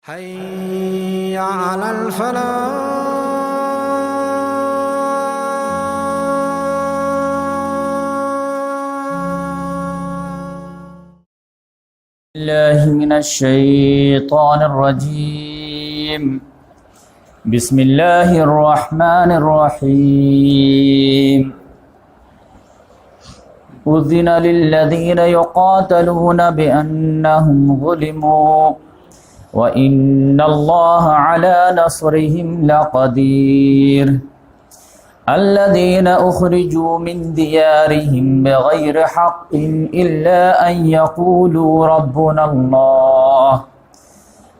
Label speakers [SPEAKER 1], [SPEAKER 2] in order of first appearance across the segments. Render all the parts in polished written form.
[SPEAKER 1] حي على
[SPEAKER 2] الله من الشيطان الرجيم. بسم الله الرحمن الرحيم. أذن للذين يقاتلون بأنهم ظلموا وإن الله على نصرهم لقدير. الذين أخرجوا من ديارهم بغير حق إلا أن يقولوا ربنا الله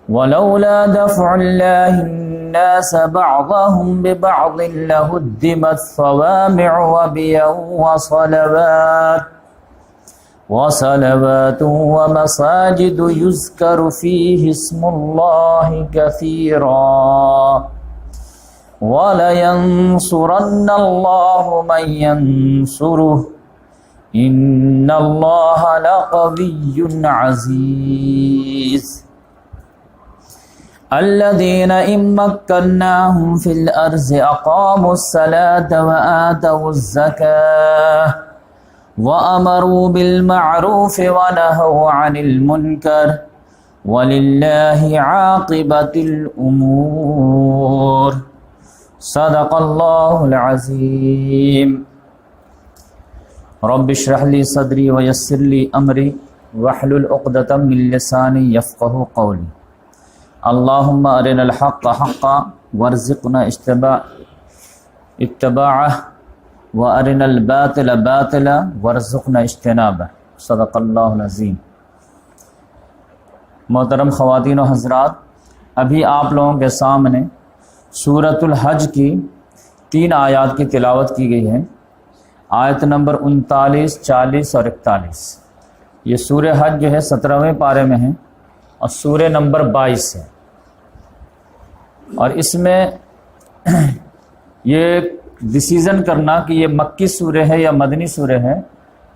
[SPEAKER 2] ولولا دفع الله الناس بعضهم ببعض لهدمت صوامع وبيع وصلوات ومساجد يذكر فيه اسم الله كثيرا وَلَيَنْصُرَنَّ اللَّهُ مَنْ يَنْصُرُهُ إِنَّ اللَّهَ لَقَوِيٌّ عَزِيزٌ. الَّذِينَ إِن مَّكَّنَّاهُمْ فِي الْأَرْضِ أَقَامُوا الصَّلَاةَ وَآتَوُا الزَّكَاةَ وَأَمَرُوا بِالْمَعْرُوفِ وَنَهَوْا عَنِ الْمُنكَرِ وَلِلَّهِ عَاقِبَةُ الْأُمُورِ. صدق اللہ العظیم. رب اشرح لی صدری ویسر لی امری واحلل عقدۃ من لسانی یفقهوا قولی. اللہم ارنا الحق حقا وارزقنا اتباعہ وارنا الباطل باطلا وارزقنا اجتنابہ. صدق اللہ العظیم. محترم خواتین و حضرات، ابھی آپ لوگوں کے سامنے سورۃ الحج کی 3 آیات کی تلاوت کی گئی ہے. آیت نمبر 39، 40 اور 41. یہ سورہ حج جو ہے 17ویں پارے میں ہے اور سورہ نمبر 22 ہے. اور اس میں یہ ڈیسیژن کرنا کہ یہ مکی سورہ ہے یا مدنی سورہ ہے،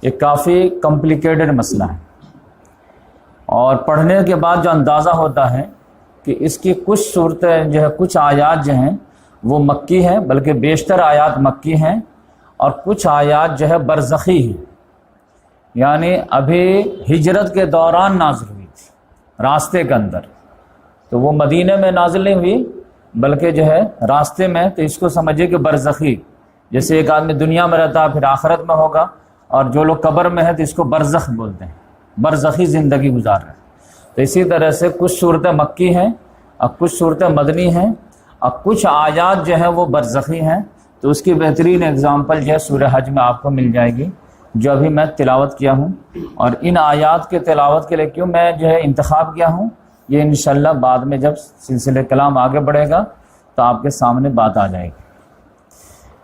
[SPEAKER 2] یہ کافی کمپلیکیٹڈ مسئلہ ہے. اور پڑھنے کے بعد جو اندازہ ہوتا ہے کہ اس کی کچھ صورتیں جو ہے، کچھ آیات جو ہیں وہ مکی ہیں، بلکہ بیشتر آیات مکی ہیں، اور کچھ آیات جو ہے برزخی ہیں، یعنی ابھی ہجرت کے دوران نازل ہوئی تھی راستے کے اندر. تو وہ مدینہ میں نازل نہیں ہوئی بلکہ جو ہے راستے میں. تو اس کو سمجھے کہ برزخی، جیسے ایک آدمی دنیا میں رہتا ہے پھر آخرت میں ہوگا، اور جو لوگ قبر میں ہیں تو اس کو برزخ بولتے ہیں، برزخی زندگی گزار رہے ہیں. تو اسی طرح سے کچھ صورتیں مکی ہیں اور کچھ صورتیں مدنی ہیں اور کچھ آیات جو ہیں وہ برزخی ہیں. تو اس کی بہترین اگزامپل جو ہے سورہ حج میں آپ کو مل جائے گی، جو ابھی میں تلاوت کیا ہوں. اور ان آیات کے تلاوت کے لیے کیوں میں جو ہے انتخاب کیا ہوں، یہ انشاءاللہ بعد میں جب سلسلہ کلام آگے بڑھے گا تو آپ کے سامنے بات آ جائے گی.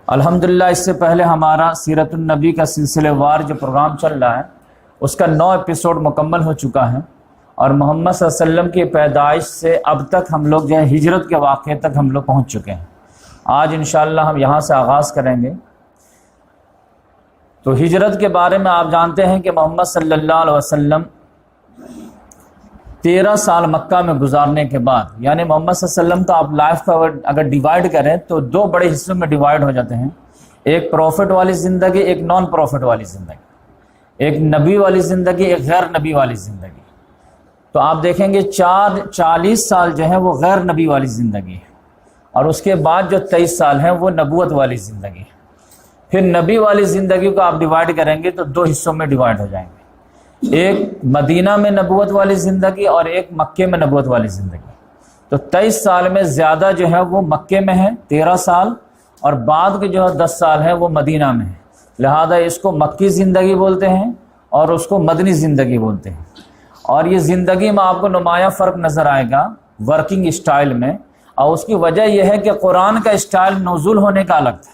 [SPEAKER 2] الحمدللہ اس سے پہلے ہمارا سیرت النبی کا سلسلہ وار جو پروگرام چل رہا ہے اس کا 9 ایپیسوڈ مکمل ہو چکا ہے. اور محمد صلی اللہ علیہ وسلم کی پیدائش سے اب تک ہم لوگ جو ہے ہجرت کے واقعے تک ہم لوگ پہنچ چکے ہیں. آج انشاءاللہ ہم یہاں سے آغاز کریں گے. تو ہجرت کے بارے میں آپ جانتے ہیں کہ محمد صلی اللہ علیہ وسلم 13 سال مکہ میں گزارنے کے بعد، یعنی محمد صلی اللہ علیہ وسلم کا آپ لائف کا اگر ڈیوائڈ کریں تو 2 بڑے حصوں میں ڈیوائڈ ہو جاتے ہیں. ایک پروفٹ والی زندگی، ایک نان پروفٹ والی زندگی، ایک نبی والی زندگی، ایک غیر نبی والی زندگی. تو آپ دیکھیں گے 40 سال جو ہے وہ غیر نبی والی زندگی ہے، اور اس کے بعد جو 23 سال ہیں وہ نبوت والی زندگی ہے. پھر نبی والی زندگی کو آپ ڈیوائڈ کریں گے تو 2 حصوں میں ڈیوائڈ ہو جائیں گے، ایک مدینہ میں نبوت والی زندگی اور ایک مکے میں نبوت والی زندگی. تو 23 سال میں زیادہ جو ہے وہ مکے میں ہے 13 سال، اور بعد کے جو ہے 10 سال ہے وہ مدینہ میں ہے. لہذا اس کو مکی زندگی بولتے ہیں اور اس کو مدنی زندگی بولتے ہیں. اور یہ زندگی میں آپ کو نمایاں فرق نظر آئے گا ورکنگ اسٹائل میں، اور اس کی وجہ یہ ہے کہ قرآن کا اسٹائل نزول ہونے کا الگ تھا.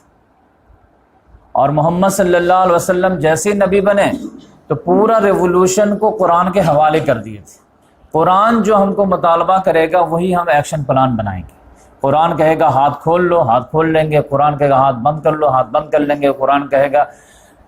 [SPEAKER 2] اور محمد صلی اللہ علیہ وسلم جیسے نبی بنے تو پورا ریولوشن کو قرآن کے حوالے کر دیے تھے. قرآن جو ہم کو مطالبہ کرے گا وہی ہم ایکشن پلان بنائیں گے. قرآن کہے گا ہاتھ کھول لو، ہاتھ کھول لیں گے. قرآن کہے گا ہاتھ بند کر لو، ہاتھ بند کر لیں گے. قرآن کہے گا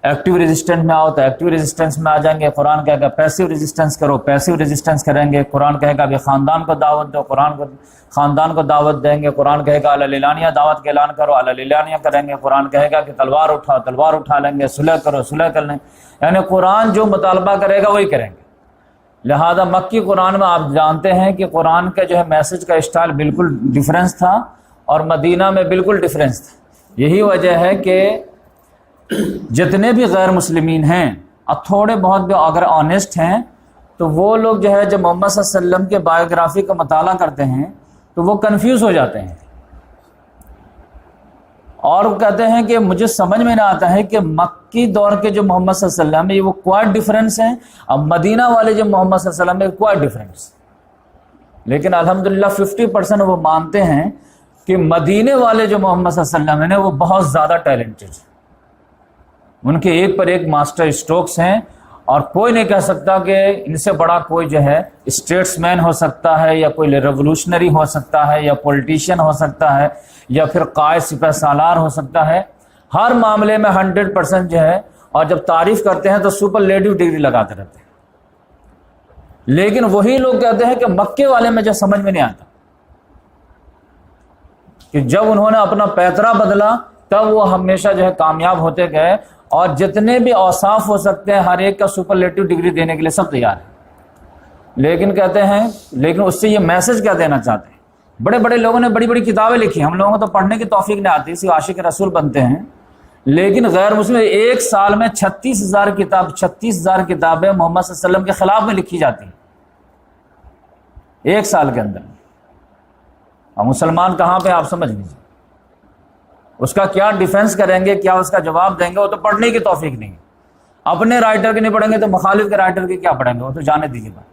[SPEAKER 2] ایکٹیو ریزسٹنس میں آؤ تو ایکٹیو ریزسٹنس میں آ جائیں گے. قرآن کہے گا پیسیو ریزسٹنس کرو، پیسیو ریزسٹنس کریں گے. قرآن کہے گا ابھی خاندان کو دعوت دو، قرآن کو خاندان کو دعوت دیں گے. قرآن کہے گا اللیلانیہ دعوت کا اعلان کرو، اللیلانیہ کریں گے. قرآن کہے گا کہ تلوار اٹھاؤ، تلوار اٹھا لیں گے. صلح کرو، صلح کر لیں گے. یعنی قرآن جو مطالبہ کرے گا وہی کریں گے. لہذا مکی قرآن میں آپ جانتے ہیں کہ قرآن کا جو ہے میسج کا اسٹائل بالکل ڈیفرنس تھا اور مدینہ میں بالکل ڈیفرنس تھا. یہی وجہ ہے کہ جتنے بھی غیر مسلمین ہیں اب تھوڑے بہت بھی اگر آنیسٹ ہیں تو وہ لوگ جو ہے جب محمد صلی اللہ علیہ وسلم کے بایوگرافی کا مطالعہ کرتے ہیں تو وہ کنفیوز ہو جاتے ہیں اور وہ کہتے ہیں کہ مجھے سمجھ میں نہ آتا ہے کہ مکی دور کے جو محمد صلی اللہ علیہ وسلم ہے وہ کوائٹ ڈفرینس ہیں، اب مدینہ والے جو محمد صلی اللہ علیہ وسلم ہے کوائٹ ڈفرینس. لیکن الحمدللہ 50% وہ مانتے ہیں کہ مدینے والے جو محمد صلی اللہ علیہ وسلم ہیں وہ بہت زیادہ ٹیلنٹڈ ہیں، ان کے ایک پر ایک ماسٹر اسٹروکس ہیں اور کوئی نہیں کہہ سکتا کہ ان سے بڑا کوئی جو ہے اسٹیٹس مین ہو سکتا ہے یا کوئی ریولوشنری ہو سکتا ہے یا پولیٹیشین ہو سکتا ہے یا پھر قائد سپہ سالار ہو سکتا ہے. ہر معاملے میں 100% جو ہے، اور جب تعریف کرتے ہیں تو سپرلیٹو ڈگری لگاتے رہتے ہیں. لیکن وہی لوگ کہتے ہیں کہ مکے والے میں جو سمجھ میں نہیں آتا کہ جب انہوں نے اپنا پیترا بدلا تب وہ ہمیشہ جو ہے کامیاب ہوتے گئے اور جتنے بھی اوصاف ہو سکتے ہیں ہر ایک کا سپرلیٹو ڈگری دینے کے لیے سب تیار ہیں. لیکن کہتے ہیں لیکن اس سے یہ میسج کیا دینا چاہتے ہیں؟ بڑے بڑے لوگوں نے بڑی بڑی کتابیں لکھی، ہم لوگوں کو تو پڑھنے کی توفیق نہیں آتی، صرف عاشق رسول بنتے ہیں. لیکن غیر مسلم ایک سال میں 36,000 کتابیں محمد صلی اللہ علیہ وسلم کے خلاف میں لکھی جاتی ہیں ایک سال کے اندر. اور مسلمان کہاں پہ آپ سمجھ لیجیے، اس کا کیا ڈیفنس کریں گے، کیا اس کا جواب دیں گے، وہ تو پڑھنے کی توفیق نہیں ہے. اپنے رائٹر کے نہیں پڑھیں گے تو مخالف کے رائٹر کے کیا پڑھیں گے، وہ تو جانے دیجیے بات.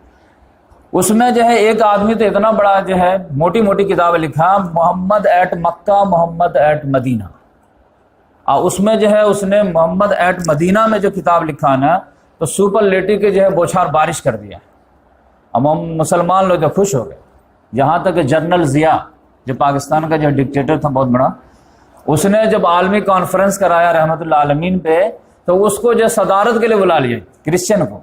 [SPEAKER 2] اس میں جو ہے ایک آدمی تو اتنا بڑا جو ہے موٹی موٹی کتابیں لکھا، محمد at Mecca, Muhammad at Medina. اور اس میں جو ہے اس نے محمد ایٹ مدینہ میں جو کتاب لکھا نا تو سپرلیٹو کے جو ہے بوچھار بارش کر دیا. اب مسلمان لوگ خوش ہو گئے، یہاں تک کہ جنرل ضیاء جو پاکستان کا جو ڈکٹیٹر تھا بہت بڑا، اس نے جب عالمی کانفرنس کرایا رحمت اللہ عالمین پہ تو اس کو جو صدارت کے لیے بلا لیا، کرسچن کو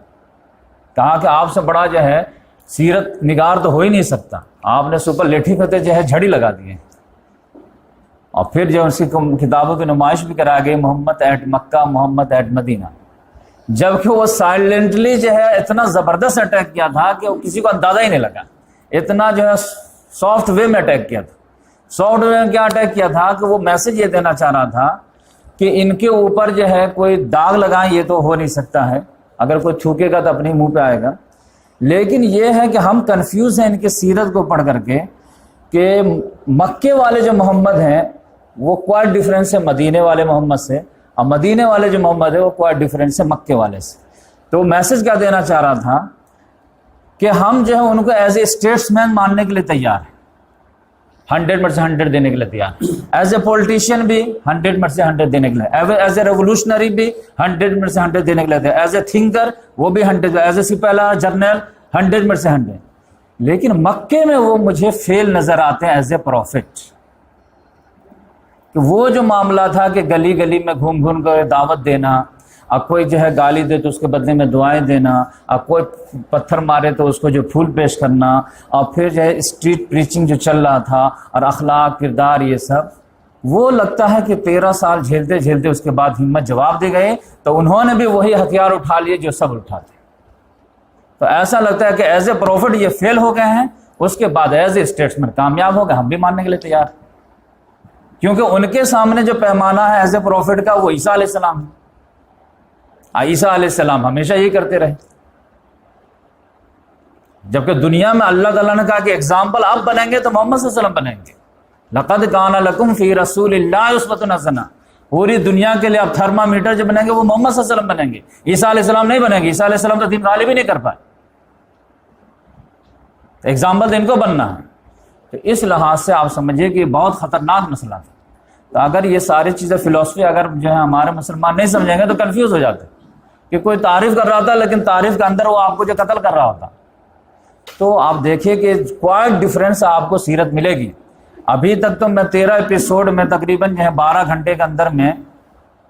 [SPEAKER 2] کہا کہ آپ سے بڑا جو ہے سیرت نگار تو ہو ہی نہیں سکتا، آپ نے سپرلیٹو پہ جو ہے جھڑی لگا دیے. اور پھر جو اس کی کتابوں کی نمائش بھی کرایا گئی، محمد at Mecca, Muhammad at Medina. جبکہ وہ سائلنٹلی جو ہے اتنا زبردست اٹیک کیا تھا کہ وہ کسی کو اندازہ ہی نہیں لگا، اتنا جو ہے سافٹ وے میں اٹیک کیا تھا. سافٹ وے میں کیا اٹیک کیا تھا کہ وہ میسج یہ دینا چاہ رہا تھا کہ ان کے اوپر جو ہے کوئی داغ لگائیں یہ تو ہو نہیں سکتا ہے، اگر کوئی تھوکے گا تو اپنے منہ پہ آئے گا. لیکن یہ ہے کہ ہم کنفیوز ہیں ان کی سیرت کو پڑھ کر کے کہ مکے والے جو محمد ہیں وہ کوائٹ ڈفرینس ہے مدینے والے محمد سے، اور مدینے والے جو محمد ہے وہ کوائٹ ڈفرینس ہے مکے والے سے. تو وہ میسج کیا دینا چاہ رہا تھا کہ ہم جو ہے ان کو ایز اے اسٹیٹس مین ماننے کے لیے تیار ہیں، 100% دینے کے لیے تیار، ایز اے پولیٹیشین بھی 100% دینے کے لیے، ایز اے ریولوشنری بھی 100% دینے کے لیے تیار، ایز اے تھنکر وہ بھی 100، ایز اے سپہلا جرنل 100%. لیکن مکے میں وہ مجھے فیل نظر آتے ہیں ایز اے پروفٹ. کہ وہ جو معاملہ تھا کہ گلی گلی میں گھوم گھوم کر دعوت دینا، اب کوئی جو ہے گالی دے تو اس کے بدلے میں دعائیں دینا، اب کوئی پتھر مارے تو اس کو جو پھول پیش کرنا، اور پھر جو ہے اسٹریٹ پریچنگ جو چل رہا تھا اور اخلاق کردار یہ سب، وہ لگتا ہے کہ 13 سال جھیلتے جھیلتے اس کے بعد ہمت جواب دے گئے تو انہوں نے بھی وہی ہتھیار اٹھا لیے جو سب اٹھاتے. تو ایسا لگتا ہے کہ ایز اے پروفٹ یہ فیل ہو گئے ہیں، اس کے بعد ایز اے اسٹیٹسمین کامیاب ہو گئے. ہم بھی ماننے کے لیے تیار، کیونکہ ان کے سامنے جو پیمانہ ہے ایز اے پروفٹ کا وہ عیسیٰ علیہ السلام ہے. عیسیٰ علیہ السلام ہمیشہ یہی کرتے رہے، جبکہ دنیا میں اللہ تعالیٰ نے کہا کہ اگزامپل آپ بنیں گے تو محمد صلی اللہ علیہ وسلم بنیں گے. لقد کان لکم فی رسول اللہ اسوۃ حسنہ، پوری دنیا کے لیے آپ تھرمامیٹر جو بنیں گے وہ محمد صلی اللہ علیہ وسلم بنیں گے، عیسیٰ علیہ السلام نہیں بنیں گے. عیسیٰ علیہ السلام تو دین غالب ہی نہیں کر پائے، اگزامپل ان کو بننا ہے. تو اس لحاظ سے آپ سمجھیے کہ بہت خطرناک مسئلہ تھا. تو اگر یہ ساری چیزیں فلسفی اگر جو ہے ہمارے مسلمان نہیں سمجھیں گے تو کنفیوز ہو جاتے کہ کوئی تعریف کر رہا تھا لیکن تعریف کے اندر وہ آپ کو جو قتل کر رہا ہوتا. تو آپ دیکھیے کہ کوائٹ ڈفرینس آپ کو سیرت ملے گی. ابھی تک تو میں 13 ایپیسوڈ میں تقریباً جو ہے 12 گھنٹے کے اندر میں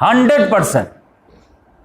[SPEAKER 2] 100%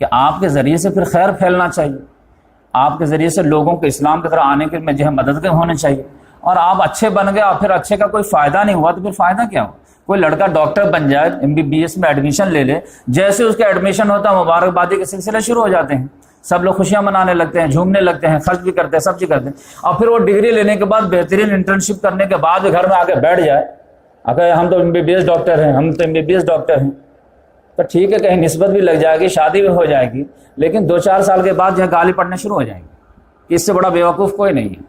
[SPEAKER 2] کہ آپ کے ذریعے سے پھر خیر پھیلنا چاہیے، آپ کے ذریعے سے لوگوں کو اسلام کی طرف آنے کے میں جو ہے مددگار ہونے چاہیے. اور آپ اچھے بن گئے اور پھر اچھے کا کوئی فائدہ نہیں ہوا تو پھر فائدہ کیا ہوا؟ کوئی لڑکا ڈاکٹر بن جائے، MBBS میں ایڈمیشن لے لے، جیسے اس کا ایڈمیشن ہوتا ہے مبارکبادی کے سلسلے شروع ہو جاتے ہیں، سب لوگ خوشیاں منانے لگتے ہیں، جھومنے لگتے ہیں، خرچ بھی کرتے ہیں، سب چیز کرتے ہیں. اور پھر وہ ڈگری لینے کے بعد بہترین انٹرنشپ کرنے کے بعد گھر میں آ کے بیٹھ جائے، اگر ہم تو MBBS ڈاکٹر ہیں، ہم تو MBBS ڈاکٹر ہیں، تو ٹھیک ہے کہیں نسبت بھی لگ جائے گی، شادی بھی ہو جائے گی، لیکن 2-4 سال کے بعد جو ہے گالی پڑنے شروع ہو جائیں گی. اس سے بڑا بیوقوف کوئی نہیں ہے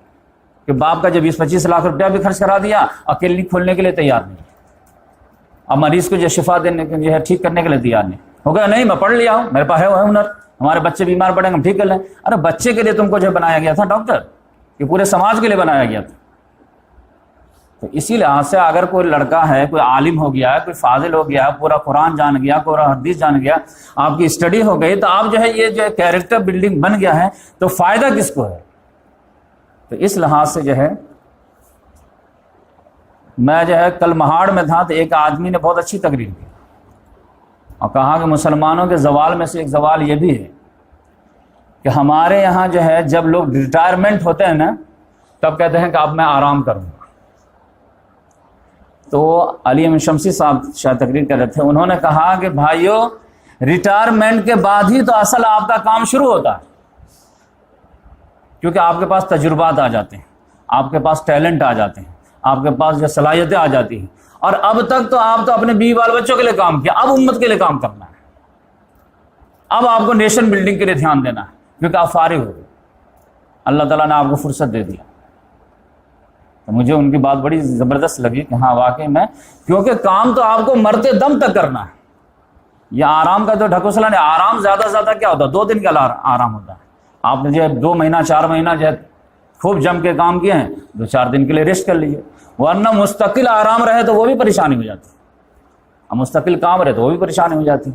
[SPEAKER 2] کہ باپ کا جو 20-25 لاکھ روپیہ بھی خرچ کرا دیا اور کلینک کھولنے کے لیے تیار نہیں، اب مریض کو جو شفا دینے کے جو ہے ٹھیک کرنے کے لیے تیار نہیں ہو گیا. نہیں میں پڑھ لیا ہوں، میرے پاس ہے وہ ہنر، ہمارے بچے بیمار پڑیں گے ہم ٹھیک کر لیں. ارے بچے کے لیے تم کو جو بنایا گیا تھا ڈاکٹر، کہ پورے سماج کے لیے بنایا گیا تھا. تو اسی لحاظ سے اگر کوئی لڑکا ہے، کوئی عالم ہو گیا ہے، کوئی فاضل ہو گیا ہے، پورا قرآن جان گیا، پورا حدیث جان گیا، آپ کی اسٹڈی ہو گئی، تو آپ جو ہے یہ جو ہے کیریکٹر بلڈنگ بن گیا ہے، تو فائدہ کس کو ہے؟ تو اس لحاظ سے جو ہے میں جو ہے کل مہاڑ میں تھا تو ایک آدمی نے بہت اچھی تقریر کی اور کہا کہ مسلمانوں کے زوال میں سے ایک زوال یہ بھی ہے کہ ہمارے یہاں جو ہے جب لوگ ریٹائرمنٹ ہوتے ہیں نا تب کہتے ہیں کہ اب میں آرام کروں گا. تو علی احمد شمسی صاحب شاید تقریر کر رہے تھے، انہوں نے کہا کہ بھائیو ریٹائرمنٹ کے بعد ہی تو اصل آپ کا کام شروع ہوتا ہے، کیونکہ آپ کے پاس تجربات آ جاتے ہیں، آپ کے پاس ٹیلنٹ آ جاتے ہیں، آپ کے پاس جو صلاحیتیں آ جاتی ہیں. اور اب تک تو آپ تو اپنے بیوی بال بچوں کے لیے کام کیا، اب امت کے لیے کام کرنا ہے، اب آپ کو نیشن بلڈنگ کے لیے دھیان دینا ہے، کیونکہ آپ فارغ ہو گئے، اللہ تعالیٰ نے آپ کو فرصت دے دیا. تو مجھے ان کی بات بڑی زبردست لگی کہ ہاں واقعی میں، کیونکہ کام تو آپ کو مرتے دم تک کرنا ہے. یہ آرام کا تو ڈھکوسلا نہیں، آرام زیادہ سے زیادہ کیا ہوتا ہے 2 دن کا آرام ہوتا ہے. آپ نے جو ہے 2 مہینہ 4 مہینہ جو ہے خوب جم کے کام کیے ہیں، 2-4 دن کے لیے ریسٹ کر لیجیے. ورنہ مستقل آرام رہے تو وہ بھی پریشانی ہو جاتی، اور مستقل کام رہے تو وہ بھی پریشانی ہو جاتی.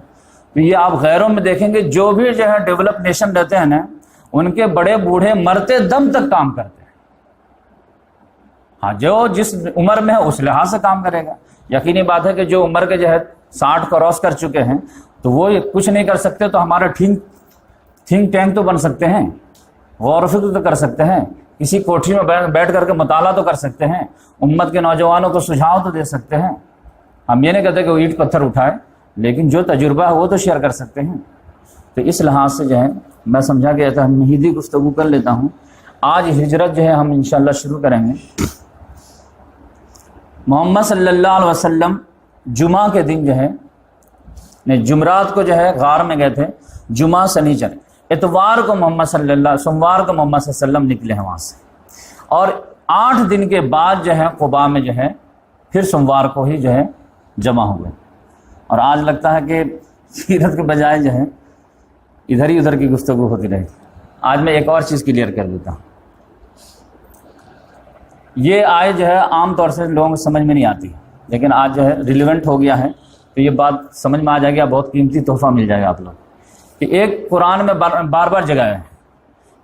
[SPEAKER 2] تو یہ آپ غیروں میں دیکھیں گے جو بھی جو ہے ڈیولپ نیشن رہتے ہیں نا، ان کے بڑے بوڑھے مرتے دم تک کام کرتے ہیں. ہاں جو جس عمر میں ہے اس لحاظ سے کام کرے گا. یقینی بات ہے کہ جو عمر کے جو ہے 60 کراس کر چکے ہیں تو وہ کچھ نہیں کر سکتے، تو ہمارا تھنک ٹینک تو بن سکتے ہیں، غور و فکر تو کر سکتے ہیں، کسی کوٹھی میں بیٹھ کر کے مطالعہ تو کر سکتے ہیں، امت کے نوجوانوں کو سجھاؤ تو دے سکتے ہیں. ہم یہ نہیں کہتے کہ وہ اینٹ پتھر اٹھائے، لیکن جو تجربہ ہے وہ تو شیئر کر سکتے ہیں. تو اس لحاظ سے جو ہے میں سمجھا کہ تمہیدی گفتگو کر لیتا ہوں. آج ہجرت جو ہے ہم انشاءاللہ شروع کریں گے. محمد صلی اللہ علیہ وسلم جمعہ کے دن جو ہے جمعرات کو جو ہے غار میں گئے تھے، جمعہ سنیچر، اتوار کو محمد صلی اللہ، سوموار کو محمد صلی اللہ علیہ وسلم نکلے ہیں وہاں سے، اور 8 دن کے بعد جو ہے قباء میں جو ہے پھر سوموار کو ہی جو ہے جمع ہوئے. اور آج لگتا ہے کہ سیرت کے بجائے جو ہے ادھر ہی ادھر کی گفتگو ہوتی رہے. آج میں ایک اور چیز کلیئر کر دیتا ہوں. یہ آئے جو ہے عام طور سے لوگوں کو سمجھ میں نہیں آتی، لیکن آج جو ہے ریلیونٹ ہو گیا ہے تو یہ بات سمجھ میں آ جائے گی، بہت قیمتی تحفہ مل جائے گا آپ لوگ. کہ ایک قرآن میں بار بار جگہ ہے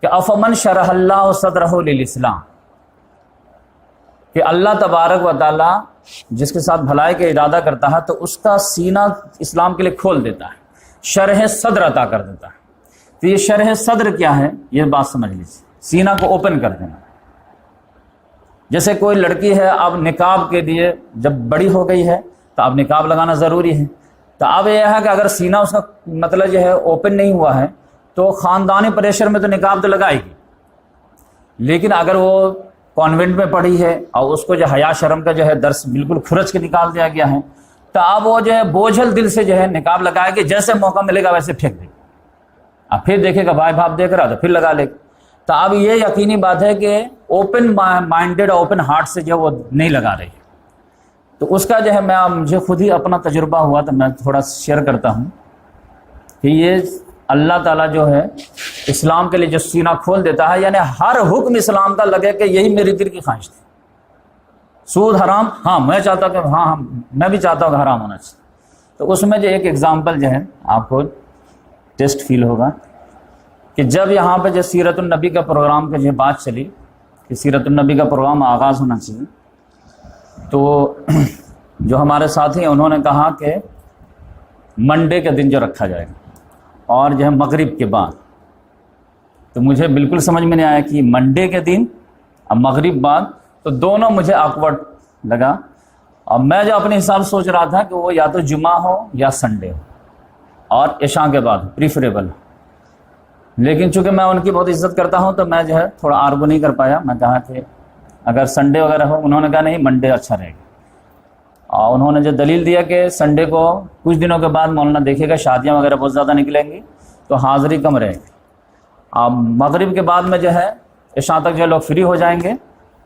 [SPEAKER 2] کہ افمن شرح اللہ صدرہ للاسلام، کہ اللہ تبارک و تعالی جس کے ساتھ بھلائی کا ارادہ کرتا ہے تو اس کا سینہ اسلام کے لیے کھول دیتا ہے، شرح صدر عطا کر دیتا ہے. تو یہ شرح صدر کیا ہے یہ بات سمجھ لیجیے، سینہ کو اوپن کر دینا. جیسے کوئی لڑکی ہے اب نقاب کے لیے جب بڑی ہو گئی ہے تو اب نقاب لگانا ضروری ہے، تو اب یہ ہے کہ اگر سینہ اس کا مطلب جو ہے اوپن نہیں ہوا ہے تو خاندانی پریشر میں تو نقاب تو لگائے گی، لیکن اگر وہ کانوینٹ میں پڑھی ہے اور اس کو جو حیا شرم کا جو ہے درس بالکل کھرچ کے نکال دیا گیا ہے، تو اب وہ جو ہے بوجھل دل سے جو ہے نقاب لگائے گی، جیسے موقع ملے گا ویسے پھینک دے گا، اب پھر دیکھے گا بھائی باپ دیکھ رہا تو پھر لگا لے گا. تو اب یہ یقینی بات ہے کہ اوپن مائنڈیڈ اوپن ہارٹ سے جو وہ نہیں لگا رہی. تو اس کا جو ہے مجھے خود ہی اپنا تجربہ ہوا تو میں تھوڑا شیئر کرتا ہوں کہ یہ اللہ تعالیٰ جو ہے اسلام کے لیے جو سینہ کھول دیتا ہے، یعنی ہر حکم اسلام کا لگے کہ یہی میری دل کی خواہش تھی. سود حرام، ہاں میں چاہتا ہوں کہ ہاں میں بھی چاہتا ہوں کہ حرام ہونا چاہیے. تو اس میں جو ایک ایگزامپل جو ہے آپ کو ٹیسٹ فیل ہوگا کہ جب یہاں پہ جو سیرت النبی کا پروگرام کی جو بات چلی کہ سیرت النبی کا پروگرام آغاز ہونا چاہیے، تو جو ہمارے ساتھی ہیں انہوں نے کہا کہ منڈے کے دن جو رکھا جائے گا، اور جو ہے مغرب کے بعد. تو مجھے بالکل سمجھ میں نہیں آیا کہ منڈے کے دن اب مغرب بعد، تو دونوں مجھے آکورڈ لگا. اور میں جو اپنے حساب سے سوچ رہا تھا کہ وہ یا تو جمعہ ہو یا سنڈے ہو اور عشاء کے بعد پریفریبل. لیکن چونکہ میں ان کی بہت عزت کرتا ہوں تو میں جو ہے تھوڑا آرگو نہیں کر پایا. میں کہا کہ اگر سنڈے وغیرہ ہو، انہوں نے کہا نہیں منڈے اچھا رہے گا. اور انہوں نے جو دلیل دیا کہ سنڈے کو کچھ دنوں کے بعد مولانا دیکھے گا شادیاں وغیرہ بہت زیادہ نکلیں گی تو حاضری کم رہے گی. اب مغرب کے بعد میں جو ہے عشاء تک جو لوگ فری ہو جائیں گے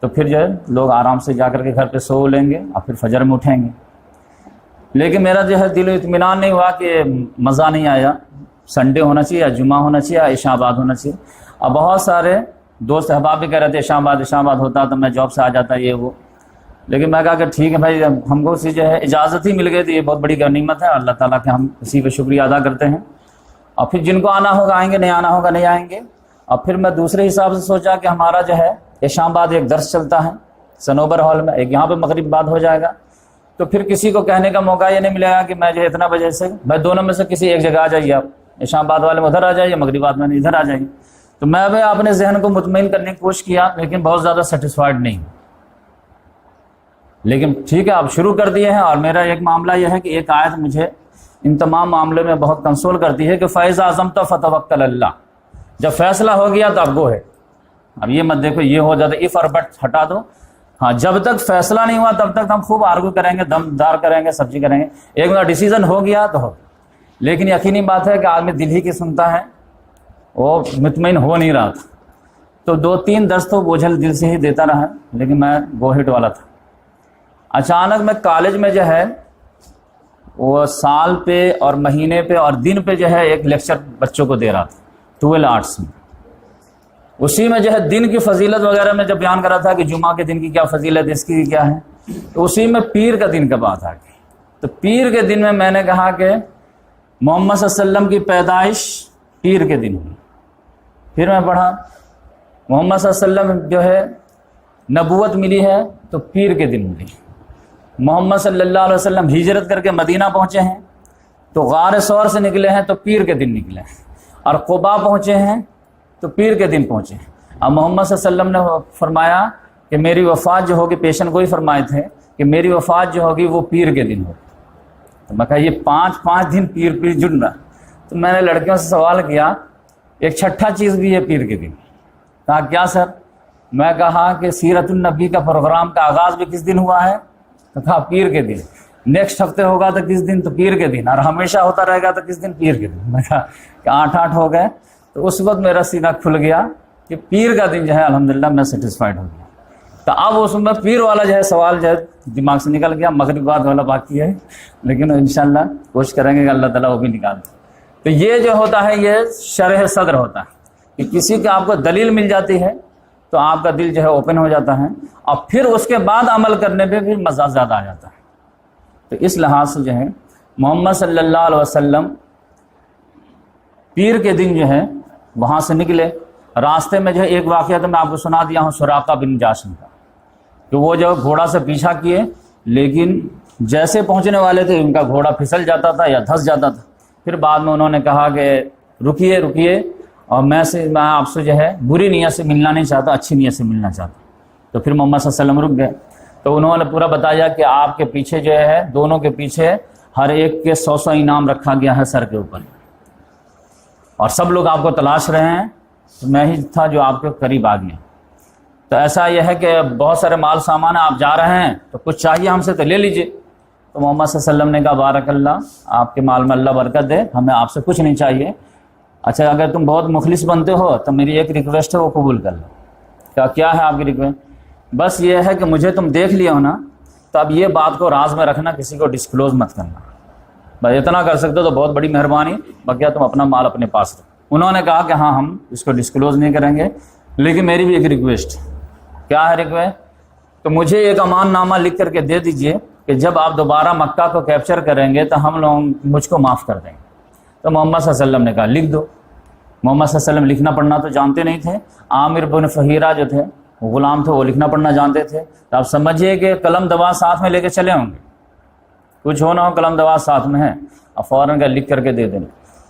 [SPEAKER 2] تو پھر جو ہے لوگ آرام سے جا کر کے گھر پہ سو لیں گے اور پھر فجر میں اٹھیں گے. لیکن میرا جو ہے دل و اطمینان نہیں ہوا کہ مزہ نہیں آیا، سنڈے ہونا چاہیے یا جمعہ ہونا چاہیے یا عشاء بعد ہونا چاہیے. اور بہت سارے دوست احباب بھی کہہ رہے تھے عشاء بعد ہوتا تو میں جاب سے آ جاتا یہ وہ. لیکن میں کہا کہ ٹھیک ہے بھائی، ہم کو اسی جو ہے اجازت ہی مل گئی تو یہ بہت بڑی غنیمت ہے. اللہ تعالیٰ کے ہم اسی پہ شکریہ ادا کرتے ہیں. اور پھر جن کو آنا ہوگا آئیں گے، نہیں آنا ہوگا نہیں آئیں گے. اور پھر میں دوسرے حساب سے سوچا کہ ہمارا جو ہے عشاء بعد ایک درس چلتا ہے صنوبر ہال میں، ایک یہاں پہ مغرب بعد ہو جائے گا. تو پھر کسی کو کہنے کا موقع یہ نہیں ملے گا کہ میں جو ہے اتنا بجے سے، بھائی دونوں میں سے کسی ایک جگہ آ جائیے، آپ عشاء بعد والے میں ادھر آ جائیے، مغرب بعد میں ادھر آ جائیے. تو میں بھی اپنے ذہن کو مطمئن کرنے کی کوشش کیا لیکن بہت زیادہ سیٹسفائڈ نہیں. لیکن ٹھیک ہے، آپ شروع کر دیے ہیں. اور میرا ایک معاملہ یہ ہے کہ ایک آیت مجھے ان تمام معاملوں میں بہت کنسول کرتی ہے کہ فَإِذَا عَزَمْتَ فَتَوَكَّلْ عَلَى اللَّهِ. جب فیصلہ ہو گیا تو اب گو ہے. اب یہ مت دیکھو یہ ہو جاتا اف اور بٹ ہٹا دو. ہاں جب تک فیصلہ نہیں ہوا تب تک ہم خوب آرگو کریں گے، دم دار کریں گے، سبزی کریں گے. ایک بار ڈیسیژن ہو گیا تو ہو. لیکن یقینی بات ہے کہ آدمی دل ہی کی سنتا ہے، وہ مطمئن ہو نہیں رہا تھا. تو 2-3 درس تو بوجھل دل سے ہی دیتا رہا، لیکن میں گو ہٹ والا تھا. اچانک میں کالج میں جو ہے وہ سال پہ اور مہینے پہ اور دن پہ جو ہے ایک لیکچر بچوں کو دے رہا تھا 12 آرٹس میں. اسی میں جو ہے دن کی فضیلت وغیرہ میں جب بیان کرا تھا کہ جمعہ کے دن کی کیا فضیلت ہے، اس کی کیا ہے، تو اسی میں پیر کا دن کا بات آ گئی. تو پیر کے دن میں نے کہا کہ محمد صلی اللہ علیہ وسلم کی پیدائش پیر کے دن ہوئی. پھر میں پڑھا محمد صلی اللہ علیہ وسلم جو ہے نبوت ملی ہے تو پیر کے دن ملی. محمد صلی اللہ علیہ وسلم ہجرت کر کے مدینہ پہنچے ہیں تو غار ثور سے نکلے ہیں تو پیر کے دن نکلے ہیں. اور قباء پہنچے ہیں تو پیر کے دن پہنچے ہیں. اب محمد صلی اللہ علیہ وسلم نے فرمایا کہ میری وفات جو ہوگی، پیشن گوئی فرمائے تھے کہ میری وفات جو ہوگی وہ پیر کے دن ہوگی. تو میں کہا یہ 5 دن پیر جڑ رہا. تو میں نے لڑکیوں سے سوال کیا ایک چھٹا چیز بھی ہے پیر کے دن. کہا کیا سر؟ میں کہا کہ سیرت النبی کا پروگرام کا آغاز بھی کس دن ہوا ہے؟ تو کہا پیر کے دن. نیکسٹ ہفتے ہوگا تو کس دن؟ تو پیر کے دن. اور ہمیشہ ہوتا رہے گا تو کس دن؟ پیر کے دن. میں کہا کہ 8 ہو گئے. تو اس وقت میرا سینہ کھل گیا کہ پیر کا دن جو ہے الحمدللہ میں سیٹسفائڈ ہو گیا. تو اب اس میں پیر والا جو ہے سوال جو ہے دماغ سے نکل گیا. مغرب بعد والا باقی ہے، لیکن انشاءاللہ کوشش کریں گے کہ اللہ تعالیٰ وہ بھی نکال دے. تو یہ جو ہوتا ہے یہ شرح صدر ہوتا ہے کہ کسی کی آپ کو دلیل مل جاتی ہے تو آپ کا دل جو ہے اوپن ہو جاتا ہے، اور پھر اس کے بعد عمل کرنے پہ پھر مزہ زیادہ آ جاتا ہے. تو اس لحاظ سے جو ہے محمد صلی اللہ علیہ وسلم پیر کے دن جو ہے وہاں سے نکلے. راستے میں جو ہے ایک واقعہ تو میں آپ کو سنا دیا ہوں سراقہ بن جاشم کا، کہ وہ جو گھوڑا سے پیچھا کیے لیکن جیسے پہنچنے والے تھے ان کا گھوڑا پھسل جاتا تھا یا دھس جاتا تھا. پھر بعد میں انہوں نے کہا کہ رکیے اور میں آپ سے جو ہے بری نیت سے ملنا نہیں چاہتا، اچھی نیت سے ملنا چاہتا. تو پھر محمد صلی اللہ علیہ وسلم رک گئے. تو انہوں نے پورا بتایا کہ آپ کے پیچھے جو ہے دونوں کے پیچھے ہر ایک کے 100 انعام رکھا گیا ہے سر کے اوپر، اور سب لوگ آپ کو تلاش رہے ہیں. تو میں ہی تھا جو آپ کے قریب آ گیا. تو ایسا یہ ہے کہ بہت سارے مال سامان آپ جا رہے ہیں تو کچھ چاہیے ہم سے تو لے لیجئے. تو محمد صلی اللہ علیہ وسلم نے کہا بارک اللہ، آپ کے مال میں اللہ برکت دے، ہمیں آپ سے کچھ نہیں چاہیے. اچھا اگر تم بہت مخلص بنتے ہو تو میری ایک ریکویسٹ ہے وہ قبول کر لو. کیا ہے آپ کی ریکویسٹ؟ بس یہ ہے کہ مجھے تم دیکھ لیا ہو نا تو اب یہ بات کو راز میں رکھنا، کسی کو ڈسکلوز مت کرنا. بس اتنا کر سکتے ہو تو بہت بڑی مہربانی، باقی تم اپنا مال اپنے پاس رکھو. انہوں نے کہا کہ ہاں ہم اس کو ڈسکلوز نہیں کریں گے، لیکن میری بھی ایک ریکویسٹ. کیا ہے ریکویسٹ؟ تو مجھے ایک امان نامہ لکھ کر کے دے دیجئے کہ جب آپ دوبارہ مکہ کو کیپچر کریں گے تو ہم لوگ مجھ کو معاف کر دیں گے. تو محمد صلی اللہ علیہ وسلم نے کہا لکھ دو. محمد صلی اللہ علیہ وسلم لکھنا پڑھنا تو جانتے نہیں تھے. عامر بن فہیرہ جو تھے غلام تھے، وہ لکھنا پڑھنا جانتے تھے. تو آپ سمجھیے کہ قلم دوا ساتھ میں لے کے چلے ہوں گے، کچھ ہو نہ ہو قلم دوا ساتھ میں ہے، اور فوراً کا لکھ کر کے دے دیں.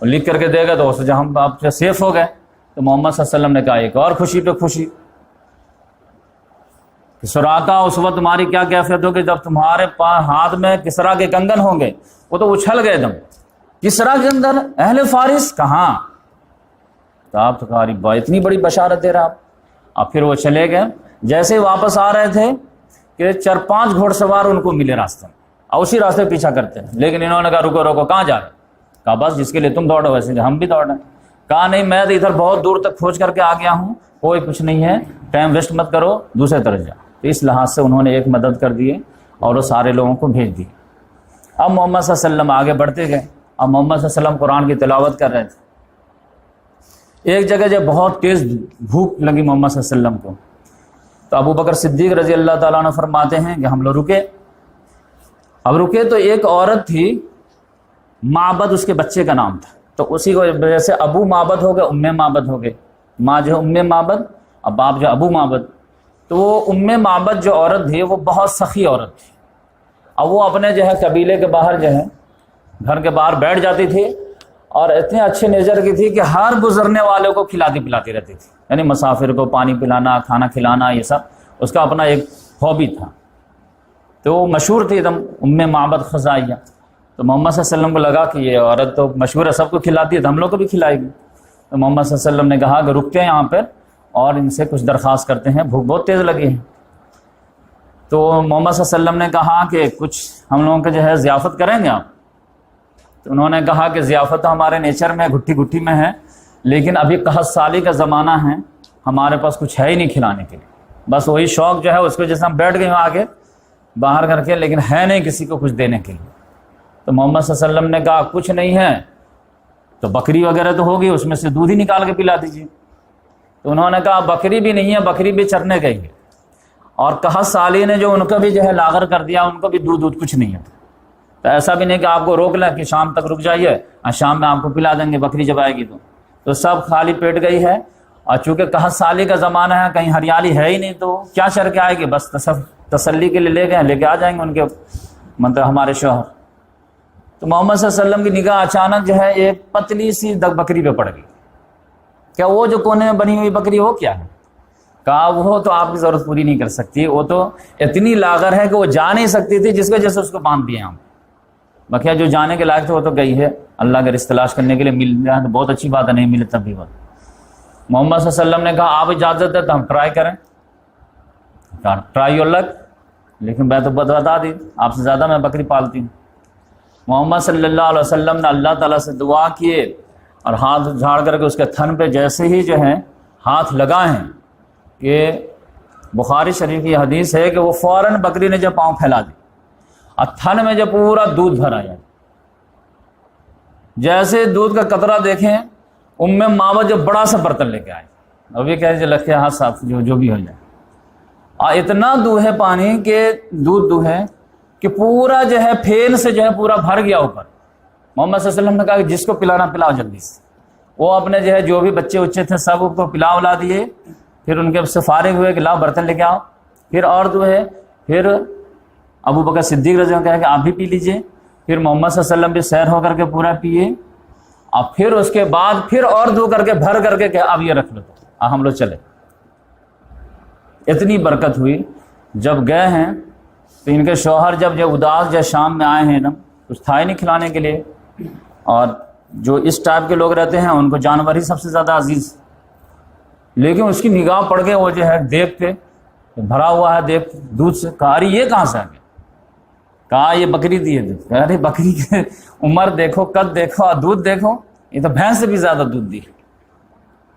[SPEAKER 2] اور لکھ کر کے دے گا تو اس سے جب ہم آپ سے سیف ہو گئے. تو محمد صلی اللہ علیہ وسلم نے کہا ایک اور خوشی پہ خوشی کہ سراقہ اس وقت تمہاری کیا کیفیت ہوگی جب تمہارے ہاتھ میں کسرا کے کنگن ہوں گے. وہ تو اچھل گئے دم. کسرا کے اندر اہل فارس کہاں؟ تو آپ تو کہا اتنی بڑی بشارت دے رہا آپ. اب پھر وہ چلے گئے. جیسے واپس آ رہے تھے کہ 4-5 گھوڑ سوار ان کو ملے راستے میں اور اسی راستے پیچھا کرتے ہیں. لیکن انہوں نے کہا رکو رکو کہاں جا رہے؟ کہا بس جس کے لیے تم دوڑو ویسے ہم بھی دوڑ رہے ہیں. کہا نہیں میں تو ادھر بہت دور تک کھوج کر کے آ گیا ہوں, کوئی کچھ نہیں ہے, ٹائم ویسٹ مت کرو, دوسرے طرف جاؤ. تو اس لحاظ سے انہوں نے ایک مدد کر دیے اور وہ سارے لوگوں کو بھیج دی. اب محمد صلی اللہ علیہ وسلم آگے بڑھتے گئے. اب محمد صلی اللہ علیہ وسلم قرآن کی تلاوت کر رہے تھے. ایک جگہ جب بہت تیز بھوک لگی محمد صلی اللہ علیہ وسلم کو, تو ابو بکر صدیق رضی اللہ تعالیٰ عنہ فرماتے ہیں کہ ہم لوگ رکے. اب رکے تو ایک عورت تھی, معبد اس کے بچے کا نام تھا, تو اسی کو وجہ سے ابو معبد ہو گئے, ام معبد ہو گئے. ماں جو ام معبد, اب باپ جو ابو معبد. تو وہ ام معبد جو عورت تھی وہ بہت سخی عورت تھی. اب وہ اپنے جو ہے قبیلے کے باہر جو ہے گھر کے باہر بیٹھ جاتی تھی اور اتنے اچھے نیچر کی تھی کہ ہر گزرنے والوں کو کھلاتی پلاتی رہتی تھی. یعنی مسافر کو پانی پلانا, کھانا کھلانا, یہ سب اس کا اپنا ایک ہابی تھا. تو وہ مشہور تھی ایک دم ام معبد خزائیہ. تو محمد صلی اللہ علیہ وسلم کو لگا کہ یہ عورت تو مشہور ہے, سب کو کھلاتی ہے, تو ہم لوگ کو بھی کھلائے گی. تو محمد صلی اللہ علیہ وسلم نے کہا کہ رکتے ہیں یہاں پر اور ان سے کچھ درخواست کرتے ہیں, بھوک بہت تیز لگی ہے. تو محمد صلی اللہ علیہ وسلم نے کہا کہ کچھ ہم لوگوں کے جو ہے ضیافت کریں گے آپ. تو انہوں نے کہا کہ ضیافت ہمارے نیچر میں گھٹی گھٹی میں ہے, لیکن ابھی قحط سالی کا زمانہ ہے, ہمارے پاس کچھ ہے ہی نہیں کھلانے کے لیے. بس وہی شوق جو ہے اس کو جیسے ہم بیٹھ گئے ہیں آگے باہر کر کے, لیکن ہے نہیں کسی کو کچھ دینے کے لیے. تو محمد صلی اللہ علیہ وسلم نے کہا کچھ نہیں ہے تو بکری وغیرہ تو ہوگی, اس میں سے دودھ ہی نکال کے پلا دیجیے. تو انہوں نے کہا بکری بھی نہیں ہے, بکری بھی چرنے گئی ہے, اور قحط سالی نے جو ان کو بھی جو ہے لاغر کر دیا, ان کو بھی دودھ کچھ نہیں ہے. تو ایسا بھی نہیں کہ آپ کو روک لیں کہ شام تک رک جائیے اور شام میں آپ کو پلا دیں گے بکری جب آئے گی. تو سب خالی پیٹ گئی ہے, اور چونکہ قحط سالی کا زمانہ ہے, کہیں ہریالی ہے ہی نہیں, تو کیا چر کے آئے گی, بس تسلی کے لیے لے گئے, لے کے آ جائیں گے ان کے مطلب ہمارے شوہر. تو محمد صلی اللہ علیہ وسلم کی نگاہ اچانک جو ہے ایک پتلی سی بکری پہ پڑ گئی. کیا وہ جو کونے میں بنی ہوئی بکری وہ کیا ہے؟ کہا وہ تو آپ کی ضرورت پوری نہیں کر سکتی, وہ تو اتنی لاغر ہے کہ وہ جا نہیں سکتی تھی, جس وجہ سے اس کو باندھ دیے ہم. بقیہ جو جانے کے لائق تھے وہ تو گئی ہے, اللہ کا رزق تلاش کرنے کے لیے مل گیا تو بہت اچھی بات ہے, نہیں ملے تب بھی بات. محمد صلی اللہ علیہ وسلم نے کہا آپ اجازت ہے تو ہم ٹرائی کریں. ٹرائی یور لک, لیکن میں تو بتا دی آپ سے زیادہ میں بکری پالتی ہوں. محمد صلی اللہ علیہ وسلم نے اللہ تعالیٰ سے دعا کیے اور ہاتھ جھاڑ کر کے اس کے تھن پہ جیسے ہی جو ہے ہاتھ لگائے ہیں کہ بخاری شریف کی حدیث ہے کہ وہ فوراً بکری نے جب پاؤں پھیلا دی اور تھن میں جب پورا دودھ بھر آیا. جیسے دودھ کا قطرہ دیکھیں, ام معبد جو بڑا سا برتن لے کے آئے, ابھی کہہ رہے لکھے ہاتھ صاف جو بھی ہو جائے, اور اتنا دوہے پانی کے دودھ دوہے کہ پورا جو ہے پھین سے جو ہے پورا بھر گیا اوپر. محمد صلی اللہ علیہ وسلم نے کہا کہ جس کو پلانا پلاؤ جلدی سے. وہ اپنے جو ہے جو بھی بچے اچھے تھے سب کو پلاؤ لا دیے, پھر ان کے سے فارغ ہوئے کہ لاؤ برتن لے کے آؤ. پھر اور جو ہے پھر ابو بکر صدیق رضی اللہ عنہ کہا کہ آپ بھی پی لیجئے. پھر محمد صلی اللہ علیہ وسلم بھی سیر ہو کر کے پورا پیے, اور پھر اس کے بعد پھر اور دو کر کے بھر کر کے کہ اب یہ رکھ لو, ہم لوگ چلے. اتنی برکت ہوئی. جب گئے ہیں تو ان کے شوہر جب اداس جب شام میں آئے ہیں نا, کچھ تھا ہی نہیں کھلانے کے لیے, اور جو اس ٹائپ کے لوگ رہتے ہیں ان کو جانور ہی سب سے زیادہ عزیز. لیکن اس کی نگاہ پڑ گئے, وہ جو ہے دیکھ کے بھرا ہوا ہے دیکھ دودھ سے. کہا ارے یہ کہاں سے آ گیا؟ کہا یہ بکری دی ہے دودھ. کہا ارے بکری کی عمر دیکھو, قد دیکھو, اور دودھ دیکھو, یہ تو بھینس سے بھی زیادہ دودھ دی,